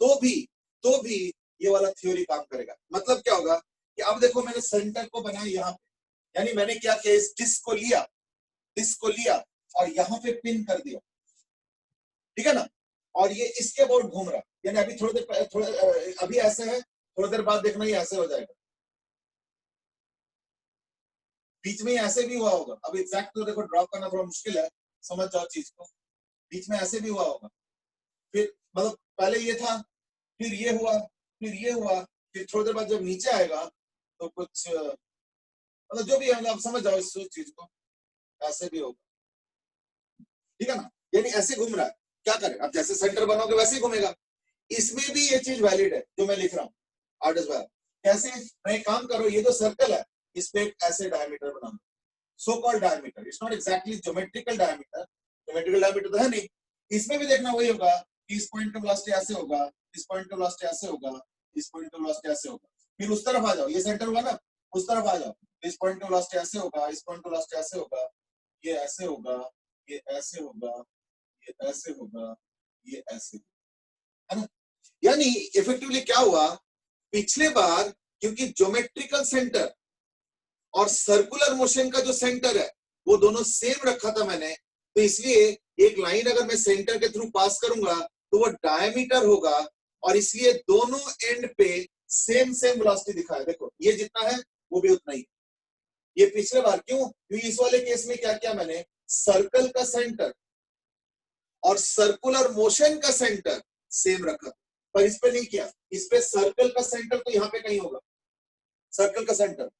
तो भी ये वाला थ्योरी काम करेगा। मतलब क्या होगा कि अब देखो मैंने सेंटर को बनाया यहाँ पे, यानी मैंने क्या किया, इस डिस्क को लिया और यहाँ पे पिन कर दिया, ठीक है ना, और ये इसके अबाउट घूम रहा है। यानी अभी अभी ऐसे है, थोड़ी देर बाद देखना ये ऐसे हो जाएगा, बीच में ऐसे भी हुआ होगा। अब एग्जैक्ट तो देखो ड्रॉ करना थोड़ा मुश्किल है, समझ जाओ चीज को। बीच में ऐसे भी हुआ होगा, फिर मतलब पहले ये था, फिर ये हुआ, फिर ये हुआ, फिर थोड़ी देर बाद जब नीचे आएगा तो कुछ मतलब जो भी है, मतलब समझ जाओ इस चीज को, ऐसे भी होगा, ठीक है ना। यानी ऐसे घूम रहा है, क्या करें, अब जैसे सेंटर बनाओगे वैसे ही घूमेगा। इसमें भी ये चीज वैलिड है जो मैं लिख रहा हूँ, आर डज वेल। कैसे, मैं एक काम करो, ये जो सर्कल है इस पे एक ऐसे डायमीटर बनाओ, so called diameter, it's not exactly geometrical diameter, geometrical diameter तो है नहीं। इसमें भी देखना वही होगा कि इस पॉइंट का वेलोसिटी ऐसे होगा, इस पॉइंट का वेलोसिटी ऐसे होगा, इस पॉइंट का वेलोसिटी ऐसे होगा। फिर उस तरफ आ जाओ, ये सेंटर हुआ ना, उस तरफ आ जाओ, इस पॉइंट का वेलोसिटी ऐसे होगा, इस पॉइंट का वेलोसिटी ऐसे होगा, ये ऐसे होगा, ये ऐसे होगा, ये ऐसे होगा, ये ऐसे, है ना। यानी इफेक्टिवली क्या हुआ, पिछले बार क्योंकि ज्योमेट्रिकल सेंटर और सर्कुलर मोशन का जो सेंटर है वो दोनों सेम रखा था मैंने, तो इसलिए एक लाइन अगर मैं सेंटर के थ्रू पास करूंगा तो वो डायमीटर होगा, और इसलिए दोनों एंड पे सेम वेलोसिटी दिखा है। देखो ये जितना है वो भी उतना ही। ये पिछले बार क्यों, क्योंकि इस वाले केस में क्या किया मैंने, सर्कल का सेंटर और सर्कुलर मोशन का सेंटर सेम रखा, पर इस पे नहीं किया। इस पे सर्कल का सेंटर तो यहाँ पे कहीं होगा, सर्कल का सेंटर,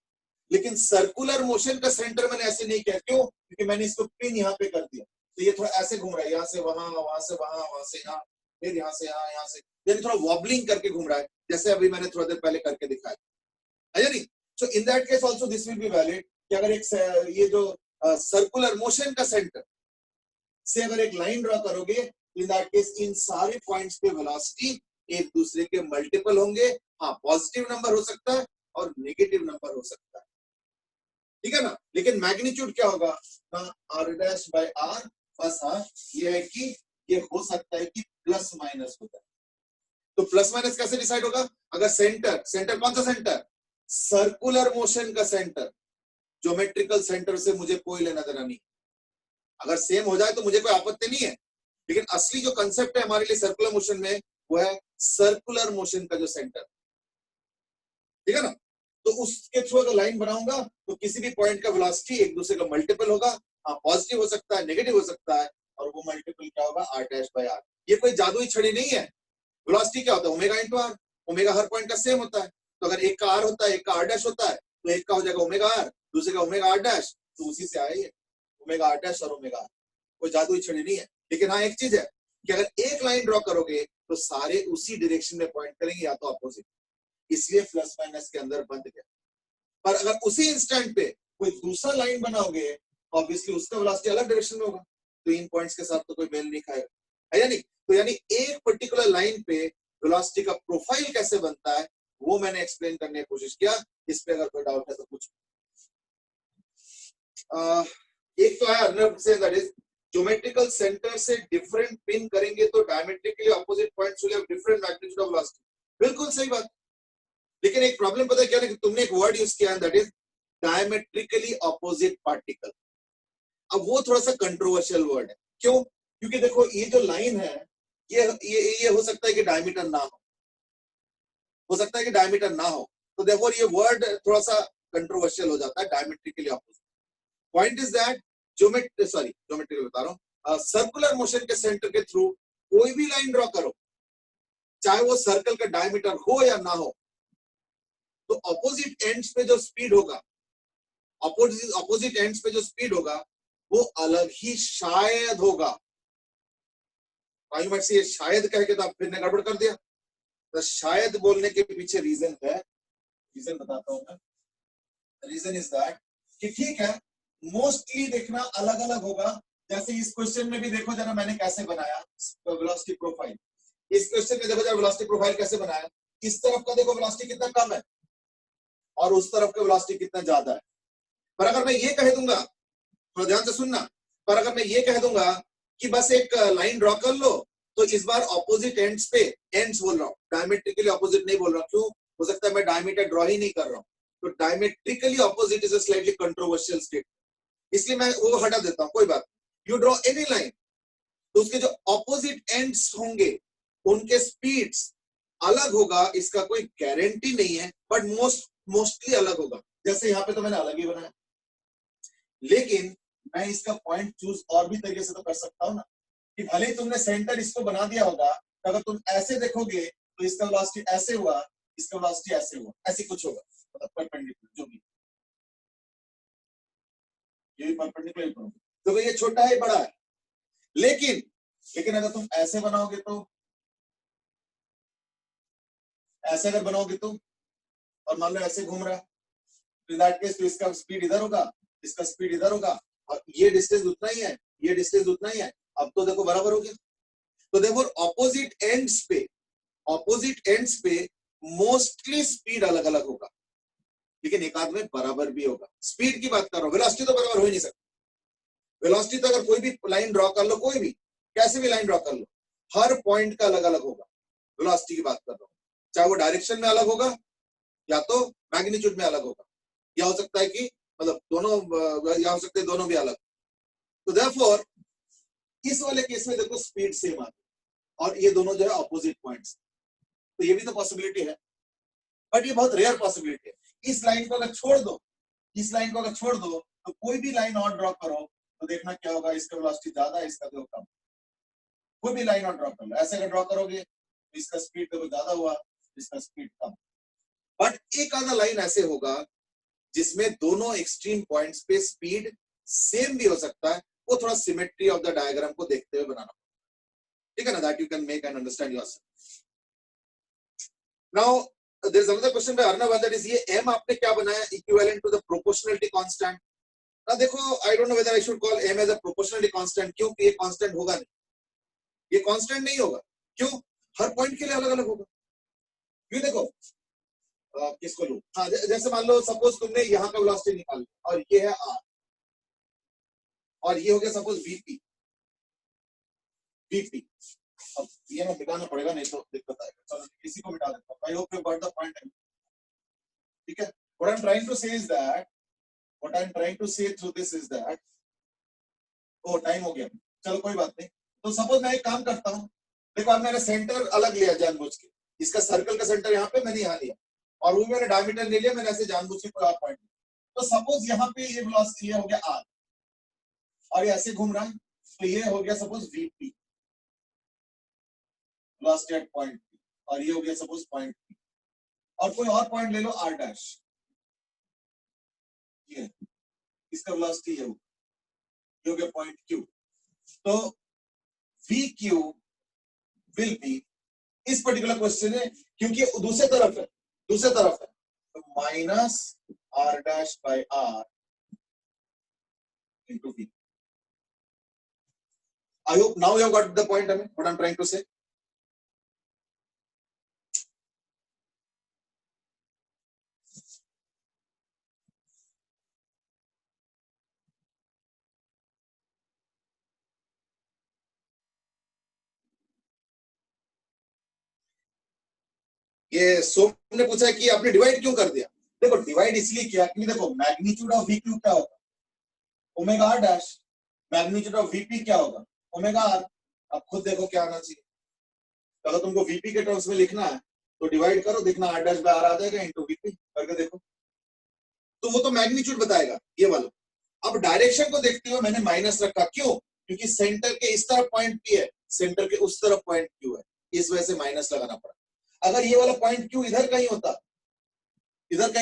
लेकिन सर्कुलर मोशन का सेंटर मैंने ऐसे नहीं किया। क्यों, क्योंकि मैंने इसको पिन यहाँ पे कर दिया, तो ये थोड़ा ऐसे घूम रहा है, यहाँ से वहां, वहां से वहां, वहां से यहाँ, फिर यहाँ से यहाँ, यहाँ से, यानी थोड़ा वॉबलिंग करके घूम रहा है, जैसे अभी मैंने थोड़ा देर पहले करके दिखाया है नहीं। So in that case also this will be valid कि अगर एक ये जो सर्कुलर मोशन का सेंटर से अगर एक लाइन ड्रॉ करोगे, इन दैट केस इन सारे पॉइंट्स पे वेलोसिटी एक दूसरे के मल्टीपल होंगे। हाँ, पॉजिटिव नंबर हो सकता है और नेगेटिव नंबर हो सकता है, ठीक है ना, लेकिन मैग्नीट्यूड क्या होगा ना, r डैश बाय r, बस। हाँ, ये है कि ये हो सकता है कि प्लस माइनस होता है। तो प्लस माइनस कैसे डिसाइड होगा, अगर सेंटर कौन सा सेंटर, सर्कुलर मोशन का सेंटर, ज्योमेट्रिकल सेंटर से मुझे कोई लेना देना नहीं। अगर सेम हो जाए तो मुझे कोई आपत्ति नहीं है, लेकिन असली जो कंसेप्ट है हमारे लिए सर्कुलर मोशन में वो है सर्कुलर मोशन का जो सेंटर, ठीक है ना। तो उसके थ्रू अगर लाइन बनाऊंगा तो किसी भी पॉइंट का वेलोसिटी एक दूसरे का मल्टीपल होगा। हाँ, पॉजिटिव हो सकता है, नेगेटिव हो सकता है, और वो मल्टीपल क्या होगा, r डैश बाय r। ये कोई जादुई छड़ी नहीं है। वेलोसिटी क्या होता है, ओमेगा इंटू r, ओमेगा हर पॉइंट का सेम होता है। तो अगर एक का r होता है, एक का r डैश होता है, तो एक का हो जाएगा ओमेगा r, दूसरे का ओमेगा r डैश, तो उसी से आया ये ओमेगा r डैश और ओमेगा r। कोई जादुई छड़ी नहीं है। लेकिन हाँ, एक चीज है कि अगर एक लाइन ड्रॉ करोगे तो सारे उसी डायरेक्शन में पॉइंट करेंगे, या तो अपोजिट, इसलिए प्लस माइनस के अंदर बंद गया। पर अगर उसी इंस्टेंट पे कोई दूसरा लाइन बनाओगे, ऑब्वियसली उसका वेलोसिटी अलग डायरेक्शन में होगा, तो इन पॉइंट्स के साथ तो कोई मेल नहीं खाएगा, है या नहीं। तो यानी एक पर्टिकुलर लाइन पे वेलोसिटी का प्रोफाइल कैसे बनता है वो मैंने एक्सप्लेन करने की कोशिश किया। इस पे अगर कोई डाउट है तो कुछ एक तो है अर्नब से, दैट इज ज्योमेट्रिकल सेंटर से डिफरेंट पिन करेंगे तो diametrically opposite points will have different magnitude of velocity. बिल्कुल सही बात, लेकिन एक प्रॉब्लम पता है क्या है कि तुमने एक वर्ड यूज किया है, that is diametrically opposite particle. अब वो थोड़ा सा कंट्रोवर्शियल वर्ड है। क्यों, क्योंकि देखो ये जो लाइन है ये हो सकता है कि डायमीटर ना हो सकता है कि डायमीटर ना हो, तो देखो ये वर्ड थोड़ा सा कंट्रोवर्शियल हो जाता है, diametrically opposite. Point is that geometrical बता रहा हूं, सर्कुलर मोशन के सेंटर के थ्रू कोई भी लाइन ड्रॉ करो, चाहे वो सर्कल का डायमीटर हो या ना हो, तो ऑपोजिट एंड्स पे जो स्पीड होगा, ऑपोजिट एंड्स पे जो स्पीड होगा वो अलग ही शायद होगा। शायद कह के तो आप फिर ने गड़बड़ कर दिया, तो शायद बोलने के पीछे रीजन है, रीजन बताता हूं मैं। रीजन इज दैट कि ठीक है मोस्टली देखना अलग अलग होगा। जैसे इस क्वेश्चन में भी देखो जरा मैंने कैसे बनाया वेलोसिटी प्रोफाइल। इस क्वेश्चन में देखो जरा वेलोसिटी प्रोफाइल कैसे बनाया। इस तरफ का देखो वेलोसिटी कितना कम है और उस तरफ का वेलोसिटी कितना ज्यादा है। पर अगर मैं ये कह दूंगा, थोड़ा ध्यान से सुनना, पर अगर मैं ये कह दूंगा कि बस एक लाइन ड्रॉ कर लो, तो इस बार ऑपोजिट एंड्स पे, एंड्स बोल रहा हूँ, डायमेट्रिकली ऑपोजिट नहीं बोल रहा हूँ। क्यों? हो सकता है मैं डायमीटर ड्रॉ ही नहीं कर रहा हूँ, तो diametrically opposite is a slightly controversial state, इसलिए मैं वो हटा देता हूँ। कोई बात, यू ड्रॉ एनी लाइन, तो उसके जो ऑपोजिट एंड्स होंगे उनके स्पीड्स अलग होगा, इसका कोई गारंटी नहीं है, बट मोस्टली अलग होगा। जैसे यहाँ पे तो मैंने अलग ही बनाया, लेकिन मैं इसका पॉइंट चूज और भी तरीके से तो कर सकता हूँ ना, कि भले ही तुमने सेंटर इसको बना दिया होगा, तो अगर तुम ऐसे देखोगे तो इसका वेलोसिटी ऐसे हुआ, इसका वेलोसिटी ऐसे हुआ, ऐसे कुछ होगा, मतलब परपेंडिकुलर जो भी, ये भी परपेंडिकुलर, तो ये छोटा है बड़ा है। लेकिन अगर तुम ऐसे बनाओगे तो, ऐसे अगर बनाओगे तो, और मान लो ऐसे घूम रहा है, तो इन दैट केस तो इसका स्पीड इधर होगा, इसका स्पीड इधर होगा, और ये डिस्टेंस उतना ही है, ये डिस्टेंस उतना ही है। अब तो देखो बराबर हो गया। तो देखो ऑपोजिट एंड्स पे मोस्टली स्पीड अलग अलग होगा, लेकिन एक आध में बराबर भी होगा। स्पीड की बात कर रहा हूं, वेलोसिटी तो बराबर हो ही नहीं सकती। वेलोसिटी तो अगर कोई भी लाइन ड्रॉ कर लो, कोई भी कैसे भी लाइन ड्रॉ कर लो, हर पॉइंट का अलग अलग होगा। वेलोसिटी की बात कर रहा हूं, चाहे वो डायरेक्शन में अलग होगा या तो मैग्नीट्यूड में अलग होगा, या हो सकता है कि मतलब दोनों, या हो सकते हैं दोनों भी अलग। तो देयरफॉर इस वाले केस में देखो स्पीड सेम आती है और ये दोनों जो है ऑपोजिट पॉइंट्स, तो ये भी तो पॉसिबिलिटी है, बट ये बहुत रेयर पॉसिबिलिटी है। इस लाइन को अगर छोड़ दो, इस लाइन को अगर छोड़ दो, तो कोई भी लाइन और ड्रॉ करो तो देखना क्या होगा, इसका वेलोसिटी ज्यादा है, इसका तो कम। कोई भी लाइन और ड्रॉ कर लो, ऐसे अगर ड्रॉ करोगे तो इसका स्पीड तो ज्यादा हुआ, इसका स्पीड कम। बट एक आधा लाइन ऐसे होगा जिसमें दोनों एक्सट्रीम पॉइंट्स पे स्पीड सेम भी हो सकता है, वो थोड़ा सिमेट्री ऑफ द डायग्राम को देखते हुए बनाना, ठीक है ना, that you can make and understand yourself. Now there is another question by Arnav, that is ये m आपने क्या बनाया, equivalent to the proportionality constant. ना देखो, I don't know whether I should call m as a proportionality constant, क्योंकि ये constant होगा नहीं, ये कांस्टेंट नहीं होगा। क्यों? हर पॉइंट के लिए अलग अलग होगा। क्यों? देखो किसको लूं, हाँ जैसे मान लो सपोज तुमने यहाँ का वेलोसिटी निकाल और ये है r, और ये हो गया सपोज vp। अब ये ना मिटाना पड़ेगा, नहीं तो दिक्कत आएगा। चलो इसी को मिटा देता हूँ। I hope you got the point, ठीक है। What I am trying to say is that, what I am trying to say through this is that, ओ टाइम हो गया, चलो कोई बात नहीं। तो सपोज मैं एक काम करता हूँ, देखो अब मैंने सेंटर अलग लिया जानबूझ के, इसका सर्कल का सेंटर यहाँ पे मैंने यहाँ लिया, और वो मैंने डायमीटर ले लिया, मैंने ऐसे जानबूझ के कोई और पॉइंट। तो सपोज यहाँ पे ये वेलोसिटी हो गया r, और ये ऐसे घूम रहा है, तो ये हो गया suppose vp, velocity at point p, और ये हो गया सपोज पॉइंट p, और कोई और पॉइंट ले लो r डैश, ये इसका वेलोसिटी ये हो गया पॉइंट q। तो vq विल बी, इस पर्टिकुलर क्वेश्चन है क्योंकि दूसरे तरफ है, तो minus r dash by r into v। I hope now you have got the point, I mean, what I'm trying to say. ये सोम ने पूछा कि आपने डिवाइड क्यों कर दिया। देखो डिवाइड इसलिए किया क्योंकि देखो मैग्नीट्यूड ऑफ वी क्यू क्या होगा, omega r dash, magnitude of VP क्या होगा, ओमेगा आर। अब खुद देखो क्या आना चाहिए, अगर तुमको वीपी के टर्म्स में लिखना है तो डिवाइड करो, देखना आर डैश बाय आर आ जाएगा इनटू वीपी करके देखो, तो वो तो मैग्नीट्यूड बताएगा ये वाला। अब डायरेक्शन को देखते हुए मैंने माइनस रखा, क्यों? क्योंकि सेंटर के इस तरफ पॉइंट पी है, सेंटर के उस तरफ पॉइंट क्यू है, इस वजह से माइनस लगाना पड़ा। अगर ये वाला पॉइंट क्यू इधर कहीं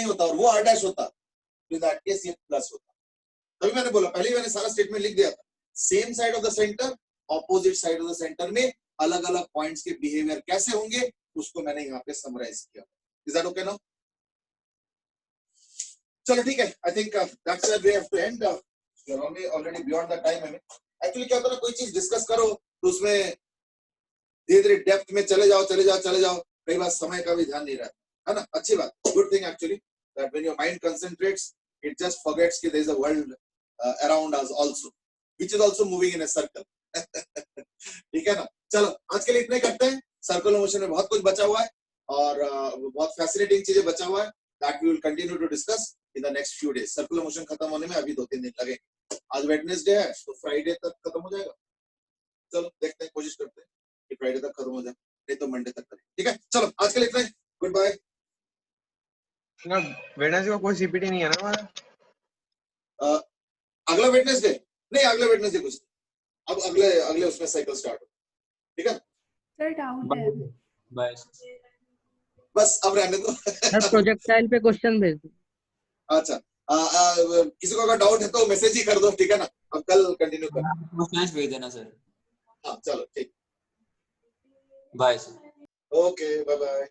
होता और वो आर डैश होता, तो इन दैट केस ये प्लस होता। तभी मैंने बोला, पहले ही मैंने सारा स्टेटमेंट लिख दिया था, same side of the centre, opposite side of the centre में अलग अलग पॉइंट्स के बिहेवियर कैसे होंगे उसको मैंने यहाँ पे समराइज किया। Is that okay now? चलो ठीक है, I think that's where we have to end. You are already beyond the time. हमें एक्चुअली क्या होता है ना, कोई चीज डिस्कस करो तो उसमें धीरे धीरे डेप्थ में चले जाओ। कई बार समय का भी ध्यान नहीं रहता, है ना? अच्छी बात, good thing actually, that when your mind concentrates it just forgets कि there is a world around us also which is also moving in a circle. ठीक है ना? चलो आज के लिए इतना ही करते हैं। सर्कुलर मोशन में बहुत कुछ बचा हुआ है और बहुत फैसिनेटिंग चीजें बचा हुआ है, that we will continue to discuss in the next few days. Circular motion खत्म होने में अभी 2-3 दिन लगेंगे। आज वेडनेसडे है तो फ्राइडे तक खत्म हो जाएगा। चलो देखते हैं, कोशिश करते हैं कि फ्राइडे तक खत्म हो जाए, नहीं तो मंडे तक करें। ठीक है, चलो आज के लिए इतना ही, गुड बाय। ना वेडनेसडे को कोई सीपीटी नहीं है ना हमारा? अगला वेडनेसडे नहीं, अगला वेडनेसडे कुछ नहीं। अब अगले उसमें साइकिल स्टार्ट हो। ठीक है, सर डाउट है। बाय। बस अब रहने दो। सर प्रोजेक्टाइल पे क्वेश्चन भेज दो। अच्छा, किसी को अगर डाउट है तो मैसेज ही कर दो, ठीक है ना? अब कल कंटिन्यू कर। क्वेश्चंस भेज देना सर। हाँ चलो ठीक, bye sir. Okay bye bye.